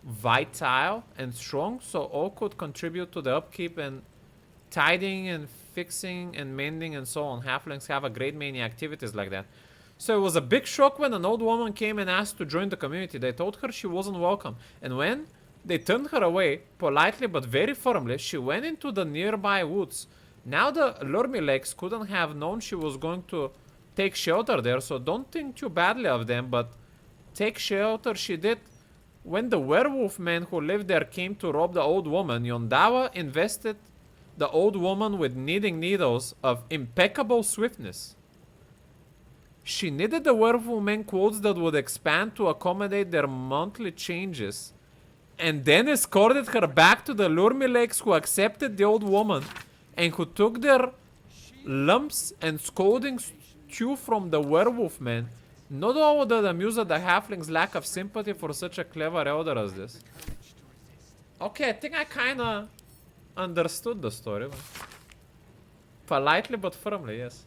vital and strong, so all could contribute to the upkeep and tidying and fixing and mending and so on. Halflings have a great many activities like that. So it was a big shock when an old woman came and asked to join the community. They told her she wasn't welcome, and when they turned her away, politely but very firmly, she went into the nearby woods. Now the Lurmy couldn't have known she was going to take shelter there, so don't think too badly of them, but take shelter she did. When the werewolf men who lived there came to rob the old woman, Yondawa invested the old woman with knitting needles of impeccable swiftness. She knitted the werewolf men clothes that would expand to accommodate their monthly changes, and then escorted her back to the Lurmy Lakes, who accepted the old woman and who took their lumps and scoldings stew from the werewolf men. Not all that amused at the halfling's lack of sympathy for such a clever elder as this. Okay, I think I kinda understood the story. Politely but firmly, yes.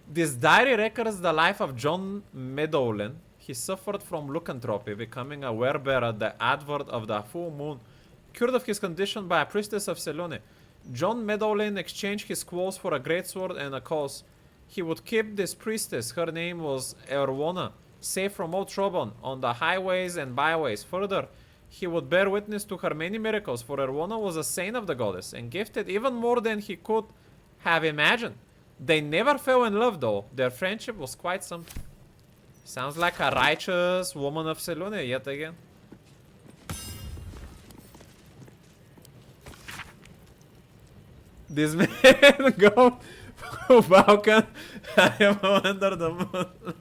This diary records the life of John Meadowland. He suffered from lycanthropy, becoming a werebear at the advert of the full moon, cured of his condition by a priestess of Selene. John Meadowland exchanged his clothes for a great sword and a cause. He would keep this priestess, her name was Erwana, safe from all trouble on the highways and byways. Further, he would bear witness to her many miracles, for Erwana was a saint of the goddess, and gifted even more than he could have imagined. They never fell in love though, their friendship was quite something. Sounds like a righteous woman of Selune yet again. This man go Balkan. I am under the moon.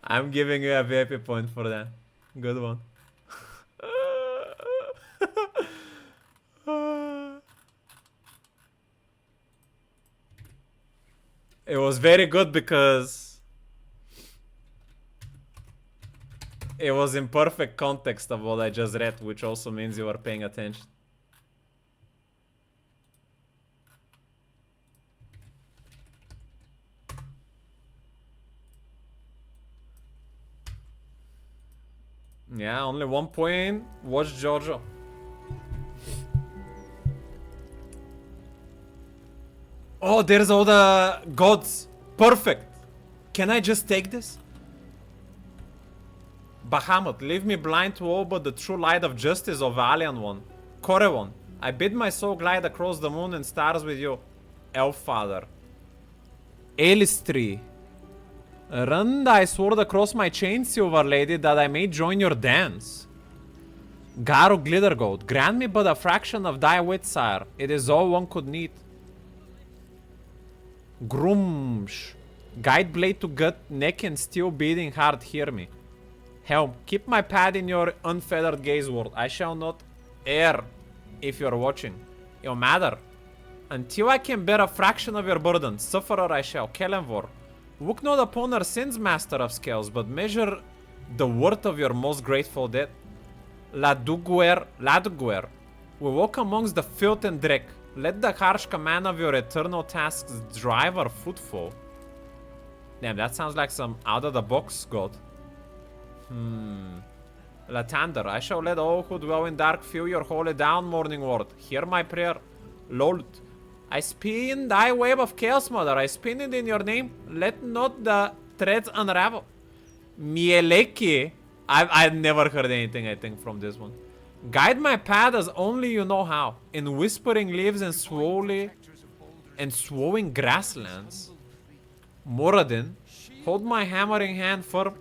I'm giving you a VIP point for that. Good one. It was very good because it was in perfect context of what I just read, which also means you were paying attention. Yeah, only 1 point. Watch Giorgio. Oh, there's all the gods. Perfect. Can I just take this? Bahamut, leave me blind to all but the true light of justice, O valiant one. Corewon, I bid my soul glide across the moon and stars with you. Elf Father. Elistri. Run thy sword across my chain, silver lady, that I may join your dance. Garu Glittergoat, grant me but a fraction of thy wit, sire. It is all one could need. Grumsh. Guide blade to gut, neck and steel beating heart, hear me. Helm, keep my pad in your unfeathered gaze world. I shall not err if you're watching. Your matter. Until I can bear a fraction of your burden, sufferer I shall. Kelenvor. Look not upon our sins, master of scales, but measure the worth of your most grateful debt. Laduguer. We walk amongst the filth and dreck. Let the harsh command of your eternal tasks drive our footfall. Damn, that sounds like some out-of-the-box god. Latander, I shall let all who dwell in dark feel your holy down, morning word. Hear my prayer. Lord, I spin thy web of chaos, mother. I spin it in your name. Let not the threads unravel. Mieleki. I've never heard anything, I think, from this one. Guide my path as only you know how. In whispering leaves and swollen grasslands. Moradin, hold my hammering hand firm,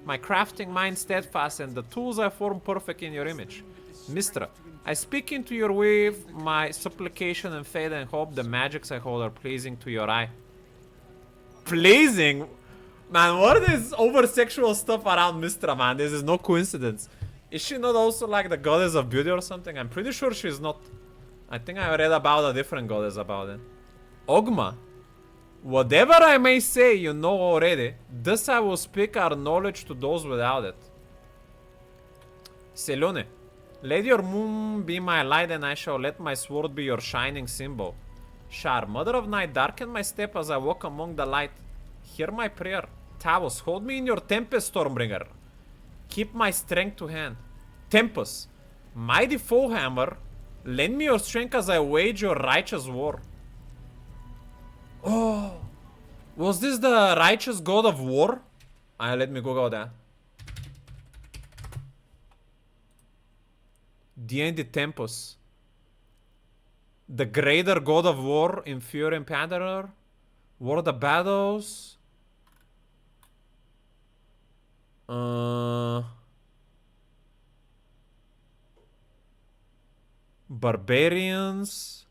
my crafting mind steadfast, and the tools I form perfect in your image. Mistra, I speak into your wave my supplication and faith and hope the magics I hold are pleasing to your eye. Pleasing? Man, what is over-sexual stuff around Mistra, man? This is no coincidence. Is she not also like the goddess of beauty or something? I'm pretty sure she's not. I think I read about a different goddess about it. Ogma. Whatever I may say, you know already. Thus I will speak our knowledge to those without it. Selune. Let your moon be my light and I shall let my sword be your shining symbol. Shar, mother of night, darken my step as I walk among the light. Hear my prayer. Taos, hold me in your tempest, Stormbringer. Keep my strength to hand. Tempest, mighty foehammer, lend me your strength as I wage your righteous war. Oh, was this the righteous god of war? Let me Google that. D&D Tempest. The greater god of war, inferior emperor. War of the battles. Barbarians.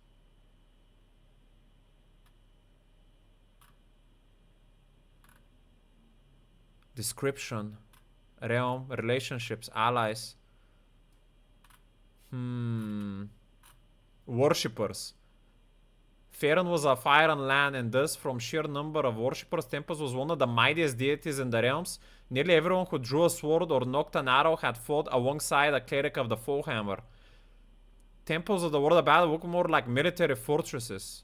Description. Realm. Relationships. Allies. Worshippers. Faerun was a fire on land, and thus, from sheer number of worshippers, Tempest was one of the mightiest deities in the realms. Nearly everyone who drew a sword or knocked an arrow had fought alongside a cleric of the Foehammer. Temples of the world of battle look more like military fortresses.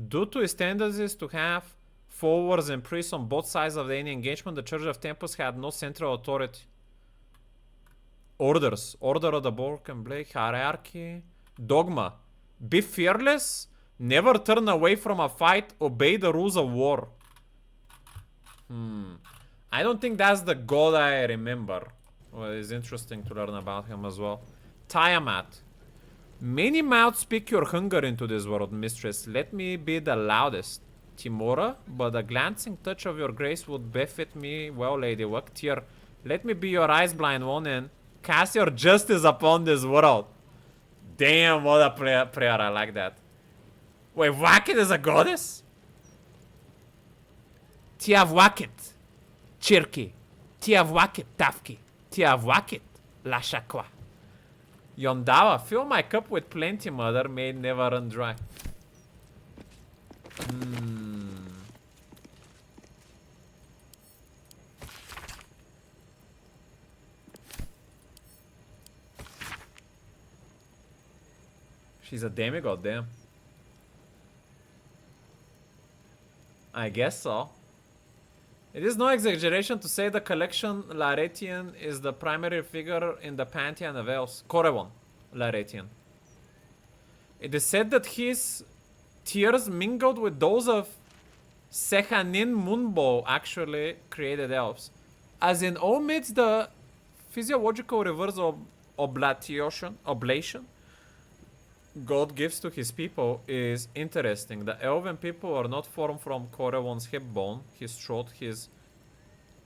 Due to its tendencies to have followers and priests on both sides of any engagement, the Church of Tempest had no central authority. Orders. Order of the Bork and Blake. Hierarchy. Dogma. Be fearless. Never turn away from a fight. Obey the rules of war. I don't think that's the god I remember. Well, it's interesting to learn about him as well. Tiamat. Many mouths speak your hunger into this world, mistress. Let me be the loudest. Timora, but a glancing touch of your grace would befit me well, Lady Waktir. Let me be your eyes, blind one, and cast your justice upon this world. Damn, what a prayer. I like that. Wait, Wakit is a goddess? Tiav Wakit. Chirki. Tiav Wakit. Tafki. Tiav Wakit. Lashakwa. Yondawa, fill my cup with plenty, mother. May it never run dry. She's a demigod, damn. I guess so. It is no exaggeration to say the collection Laretian is the primary figure in the pantheon of elves. Corewon Laretian. It is said that his tears mingled with those of Sehanin Munbo actually created elves. As in omits the physiological reverse of oblation, God gives to his people is interesting. The elven people are not formed from Corewon's hip bone, his throat, his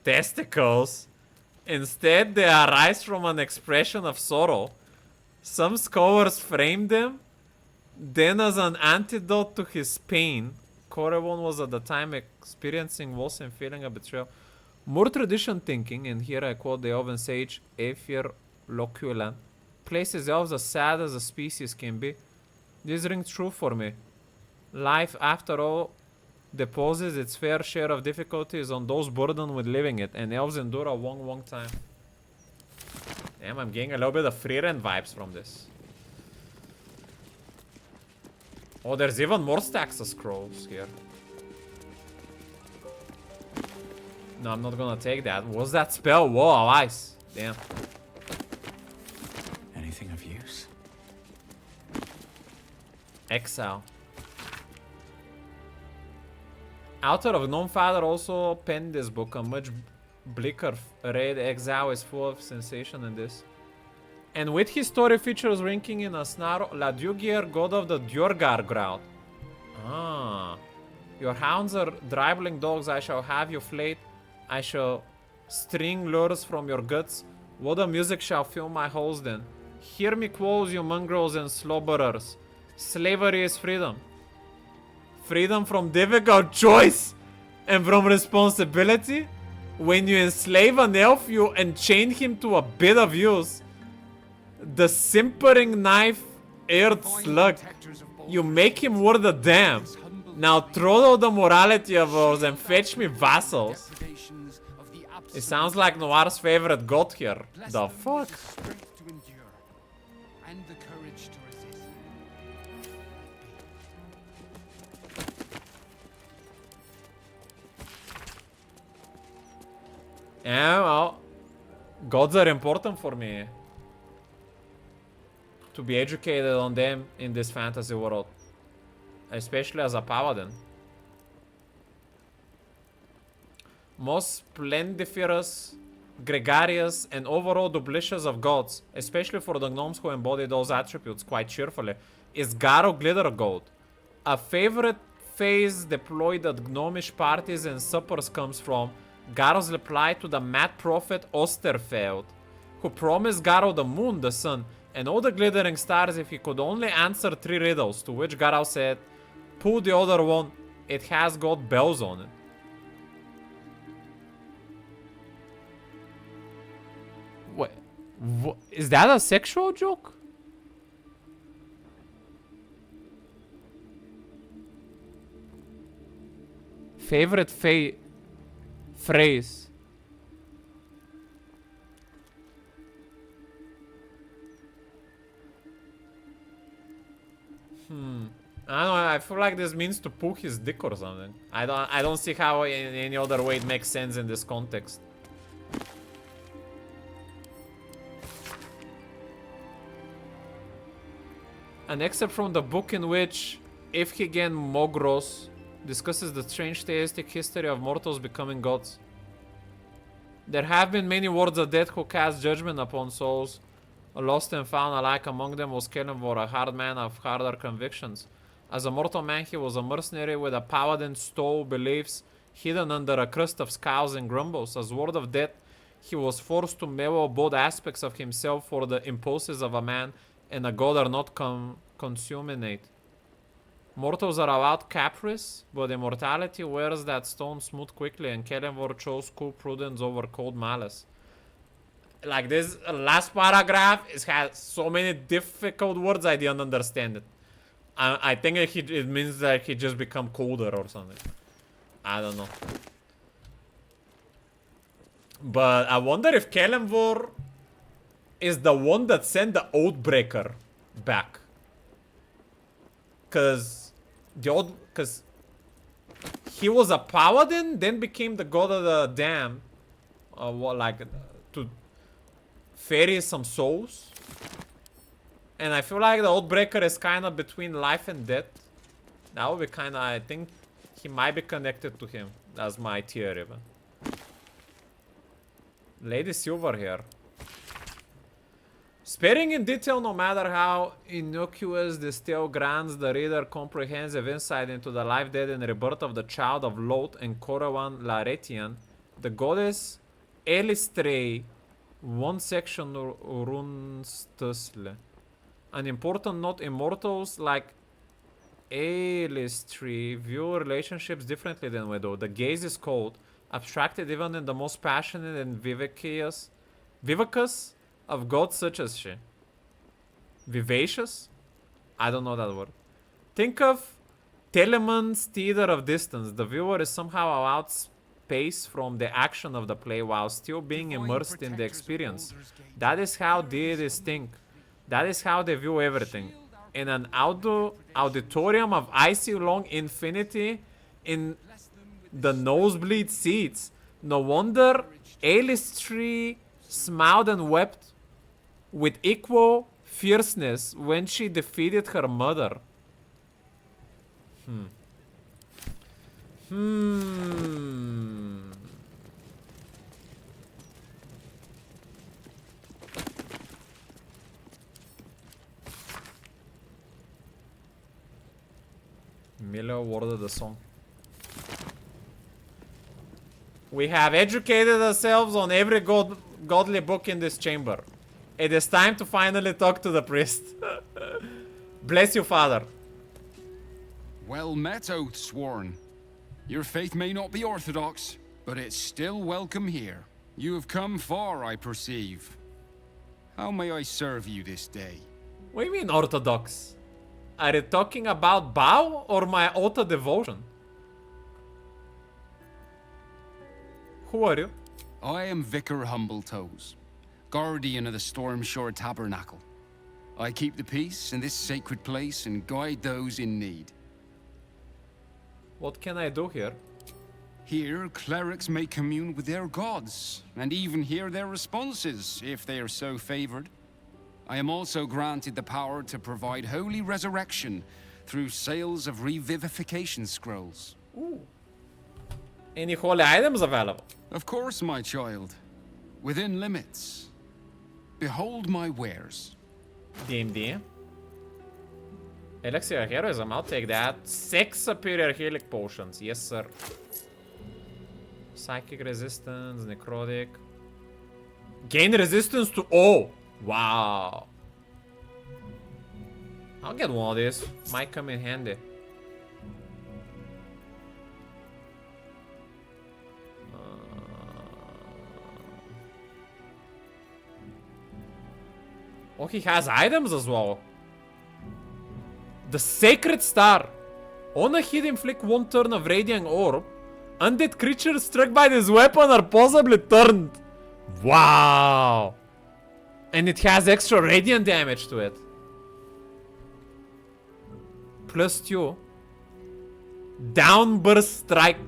testicles. Instead, they arise from an expression of sorrow. Some scholars frame them then as an antidote to his pain. Corewon was at the time experiencing loss and feeling a betrayal. More tradition thinking, and here I quote the elven sage Aether Loculan, places elves as sad as a species can be. This rings true for me. Life, after all, deposes its fair share of difficulties on those burdened with living it, and elves endure a long, long time. Damn, I'm getting a little bit of Freerend vibes from this. Oh, there's even more stacks of scrolls here. No, I'm not gonna take that. What's that spell? Whoa, ice. Damn. Anything of use? Exile. Author of Gnome Father also penned this book. A much bleaker read. Exile is full of sensation in this. And with his story features ranking in Asnaro, Ladugir, god of the Djurgar growled. Ah. Your hounds are dribbling dogs. I shall have you flayed. I shall string lures from your guts. What a music shall fill my halls then. Hear me quotes, you mongrels and slobberers. Slavery is freedom. Freedom from difficult choice and from responsibility. When you enslave an elf, you enchain him to a bit of use. The simpering knife-eared slug. You make him worth a damn. Now throw out the morality of ours and fetch me vassals. It sounds like Noir's favorite god here. The fuck? And the courage to resist. Yeah, well, gods are important for me. To be educated on them in this fantasy world. Especially as a paladin. Most splendiferous, gregarious, and overall duplicious of gods, especially for the gnomes who embody those attributes quite cheerfully, is Garo Glittergold. A favorite phase deployed at gnomish parties and suppers comes from Garo's reply to the mad prophet Osterfeld, who promised Garo the moon, the sun, and all the glittering stars if he could only answer 3 riddles, to which Garo said, pull the other one, it has got bells on it. Wait, is that a sexual joke? Favorite phrase. I don't know, I feel like this means to pull his dick or something. I don't see how in any other way it makes sense in this context. An excerpt from the book in which Ifhigen Mogros discusses the strange theistic history of mortals becoming gods. There have been many wards of death who cast judgment upon souls, lost and found alike. Among them was Kelenvor, a hard man of harder convictions. As a mortal man, he was a mercenary with a paladin stole beliefs hidden under a crust of scowls and grumbles. As ward of death, he was forced to mellow both aspects of himself, for the impulses of a man and a god are not consummate. Mortals are allowed caprice, but immortality wears that stone smooth quickly, and Kelenvor chose cool prudence over cold malice. Like this last paragraph, it has so many difficult words I didn't understand it. I think it means that he just become colder or something. I don't know. But I wonder if Kelenvor is the one that sent the Oathbreaker back. Cause he was a paladin, then became the god of the dam. To ferry some souls. And I feel like the Oathbreaker is kind of between life and death. That would be kind of, I think he might be connected to him. That's my theory. Lady Silver here. Sparing in detail, no matter how innocuous this tale grants the reader comprehensive insight into the life, death, and rebirth of the child of Lot and Corwan Laretian, the goddess Elistrei, one section Runstusle. An important note, immortals like Elistrei view relationships differently than we do. The gaze is cold, abstracted even in the most passionate and vivacious of gods such as she. Vivacious? I don't know that word. Think of Telemann's theater of distance. The viewer is somehow allowed space from the action of the play while still being immersed in the experience. That is how deities think. That is how they view everything. In an auditorium of icy long infinity in the nosebleed seats. No wonder Elistrei smiled and wept with equal fierceness when she defeated her mother. Miller awarded the song. We have educated ourselves on every godly book in this chamber. It is time to finally talk to the priest. Bless you, Father. Well met, Oath Sworn. Your faith may not be orthodox, but it's still welcome here. You have come far, I perceive. How may I serve you this day? What do you mean orthodox? Are you talking about Bao or my auto devotion? Who are you? I am Vicar Humbletoes, guardian of the Stormshore Tabernacle. I keep the peace in this sacred place and guide those in need. What can I do here? Here, clerics may commune with their gods, and even hear their responses, if they are so favored. I am also granted the power to provide holy resurrection through sales of revivification scrolls. Ooh. Any holy items available? Of course, my child. Within limits. Behold my wares. D&D. Elixir of Heroism, I'll take that. 6 superior healing potions. Yes, sir. Psychic resistance, necrotic. Gain resistance to all. Wow. I'll get one of these. Might come in handy. Oh, he has items as well. The Sacred Star. On a hit, inflict 1 turn of Radiant Orb. Undead creatures struck by this weapon are possibly turned. Wow. And it has extra radiant damage to it. +2. Downburst Strike.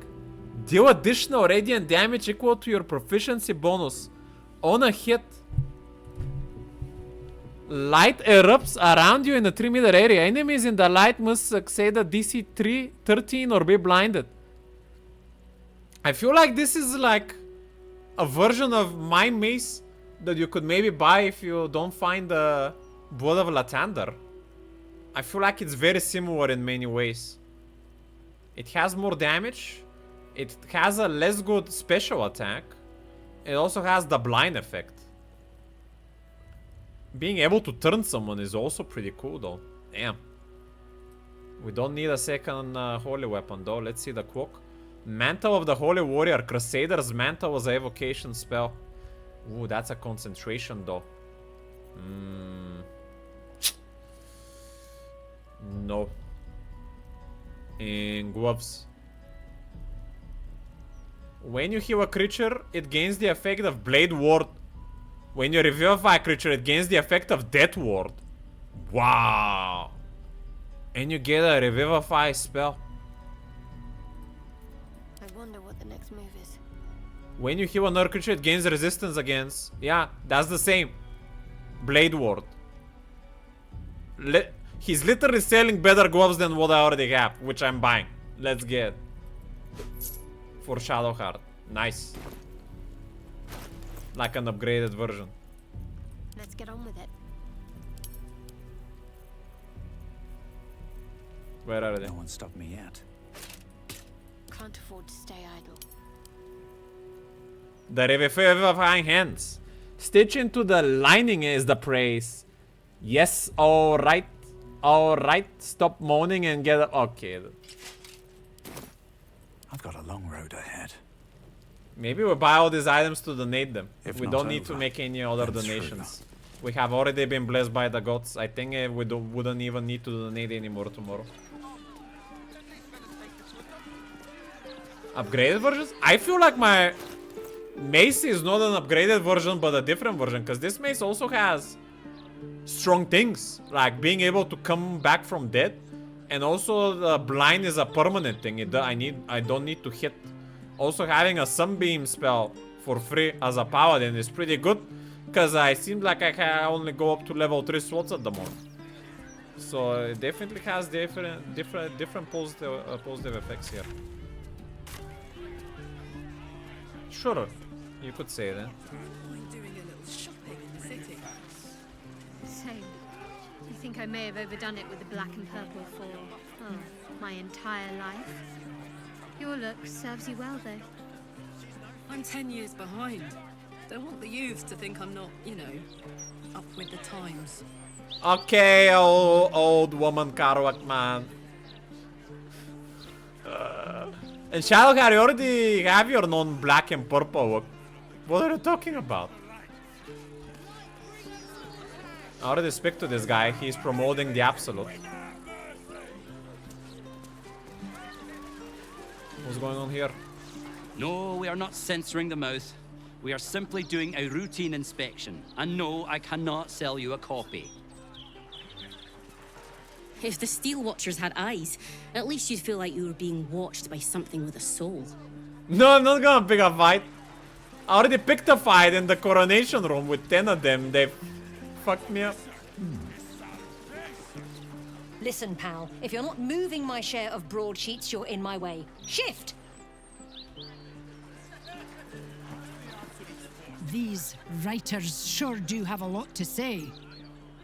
Deal additional radiant damage equal to your proficiency bonus. On a hit. Light erupts around you in a 3-meter area. Enemies in the light must succeed a DC 13 or be blinded. I feel like this is like a version of my mace that you could maybe buy if you don't find the Blood of Lathander. I feel like it's very similar in many ways. It has more damage. It has a less good special attack. It also has the blind effect. Being able to turn someone is also pretty cool though. Damn. We don't need a second holy weapon though. Let's see the quote. Mantle of the Holy Warrior. Crusader's Mantle was an evocation spell. Ooh, that's a concentration though. No. And gloves. When you heal a creature, it gains the effect of Blade Ward. When you revivify a creature, it gains the effect of Death Ward. Wow. And you get a revivify spell. I wonder what the next move is. When you heal another creature, it gains resistance against. Yeah, that's the same. Blade Ward. He's literally selling better gloves than what I already have, which I'm buying. Let's get. For Shadowheart. Nice. Like an upgraded version. Let's get on with it. Where are they? No one stopped me yet. Can't afford to stay idle. The revivifying hands. Stitch into the lining is the praise. Yes, alright. Alright. Stop moaning and get up. Okay. I've got a long road ahead. Maybe we buy all these items to donate them. If We not don't need to over, make any other then through. donations. We have already been blessed by the gods. I think we wouldn't even need to donate anymore tomorrow. Upgraded versions? I feel like my mace is not an upgraded version but a different version, because this mace also has strong things, like being able to come back from dead, and also the blind is a permanent thing. I don't need to hit. Also having a sunbeam spell for free as a paladin is pretty good, because I seem like I can only go up to level 3 slots at the moment. So it definitely has different positive effects here. Sure, you could say that. Same. You think I may have overdone it with the black and purple for, oh, my entire life? Your look serves you well, though. I'm 10 years behind. Don't want the youths to think I'm not, you know, up with the times. Okay, old woman Karwak, man. And Shadowcar, you already have your non-black and purple. What are you talking about? I already speak to this guy. He's promoting the absolute. What's going on here? No, we are not censoring the mouth. We are simply doing a routine inspection. And no, I cannot sell you a copy. If the Steel Watchers had eyes, at least you'd feel like you were being watched by something with a soul. No, I'm not gonna pick a fight. I already picked a fight in the coronation room with 10 of them. They fucked me up. Listen, pal, if you're not moving my share of broadsheets, you're in my way. Shift! These writers sure do have a lot to say.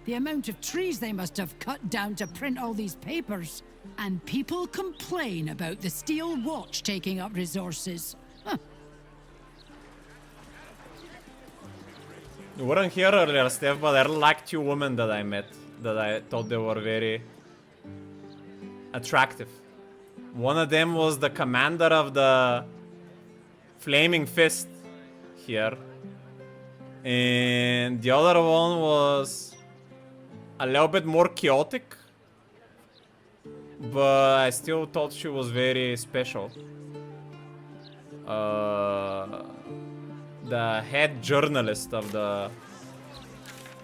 The amount of trees they must have cut down to print all these papers. And people complain about the Steel Watch taking up resources. Huh. You weren't here earlier, Steph, but there are like 2 women that I met that I thought they were very attractive. One of them was the commander of the Flaming Fist here. And the other one was a little bit more chaotic, but I still thought she was very special. The head journalist of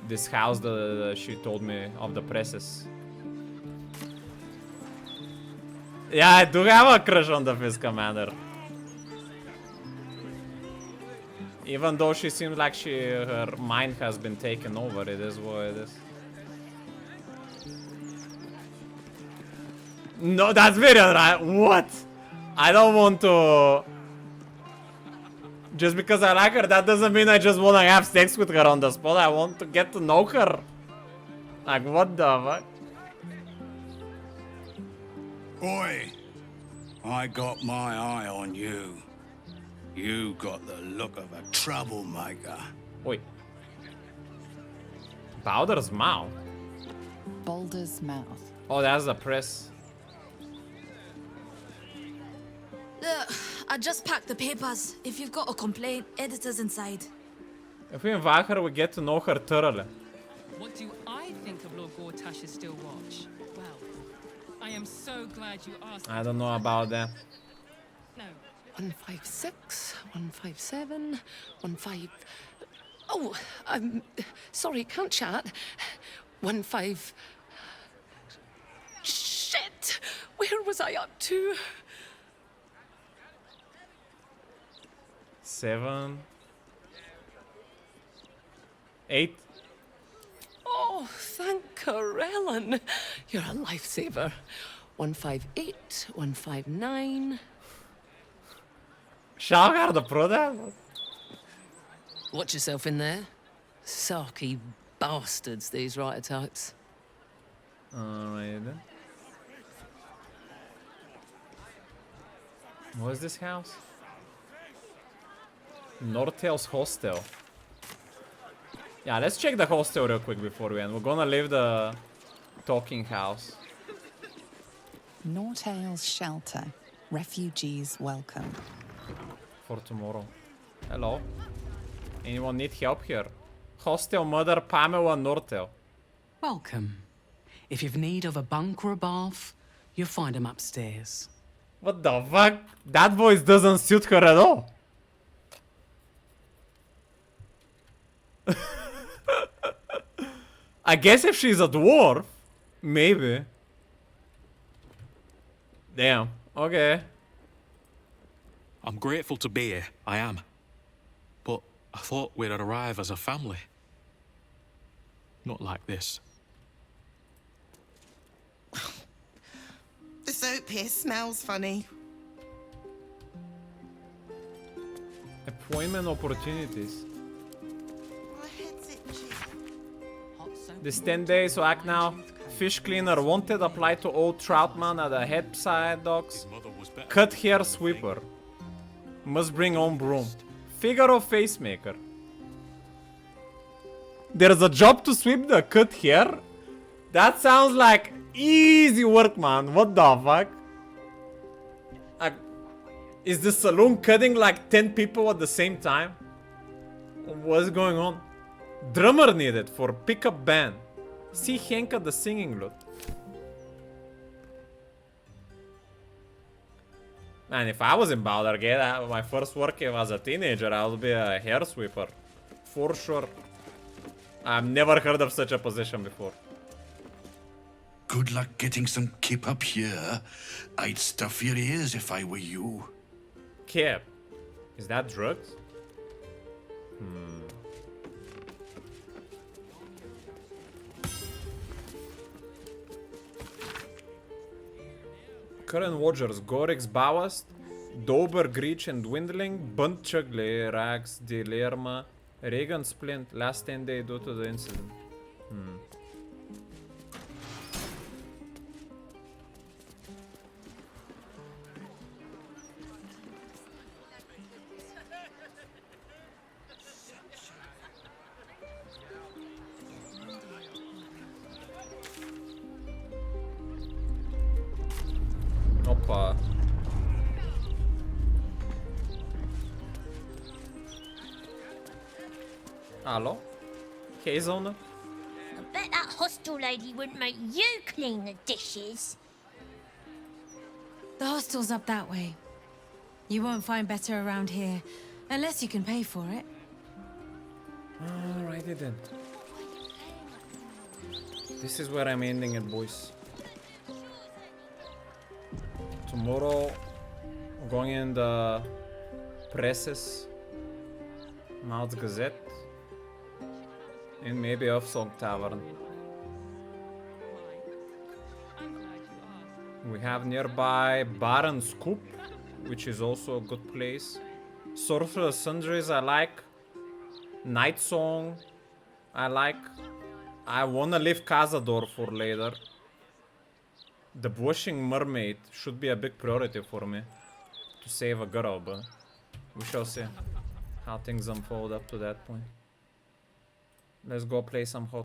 this house that she told me of the presses. Yeah, I do have a crush on the Fist Commander. Even though she seems like her mind has been taken over, it is what it is. No, that's very right. What? I don't want to. Just because I like her, that doesn't mean I just want to have sex with her on the spot. I want to get to know her. Like, what the fuck? Oi! I got my eye on you. You got the look of a troublemaker. Oi. Baldur's mouth? Baldur's mouth. Oh, that's the press. I just packed the papers. If you've got a complaint, editor's inside. If we invite her, we get to know her thoroughly. What do I think of Lord Gortash's Steel Watch? Well, I am so glad you asked. I don't know about that. No. 156, 157, 15. Oh, sorry, can't chat. 15. Shit! Where was I up to? 7, 8. Oh, thank Corellin. You're a lifesaver. 158, 159. Shalgar the pro there? Watch yourself in there. Sarky bastards, these writer types. Alright then. What is this house? Nortel's hostel. Yeah, let's check the hostel real quick before we end. We're gonna leave the talking house. Nortale's shelter. Refugees welcome. For tomorrow. Hello. Anyone need help here? Hostel Mother Pamela Nortel. Welcome. If you've need of a bunk or a bath, you'll find them upstairs. What the fuck? That voice doesn't suit her at all. I guess if she's a dwarf, maybe. Damn. Okay. I'm grateful to be here, I am. But I thought we'd arrive as a family. Not like this. The soap here smells funny. Appointment opportunities. My head's itchy. This 10 days, so act now. Fish cleaner wanted, apply to old troutman at the headside docks. Cut hair sweeper. Must bring home broom. Figaro face maker. There's a job to sweep the cut hair? That sounds like easy work, man. What the fuck? Is the saloon cutting like 10 people at the same time? What's going on? Drummer needed for pickup band. See Henka the singing lute. Man, if I was in Baldur's Gate, my first work as a teenager, I would be a hair sweeper. For sure. I've never heard of such a position before. Good luck getting some kip up here. I'd stuff your ears if I were you. Kip? Is that drugs? Current Watchers, Gorix Ballast, Dober Greach and Dwindling, Bunt Chugley, Rags, Delerma, Reagan Splint, last 10 days due to the incident. Opa. Hello? K-Zone? I bet that hostel lady wouldn't make you clean the dishes. The hostel's up that way. You won't find better around here, unless you can pay for it. Alrighty then. This is where I'm ending it, boys. Tomorrow, going in the presses, Mouth Gazette, and maybe Offsong Tavern. We have nearby Baron's Coop, which is also a good place. Sorcerer's Sundries I like. Night Song I like. I wanna leave Cazador for later. The Blushing Mermaid should be a big priority for me to save a girl, but we shall see how things unfold up to that point. Let's go play some hot.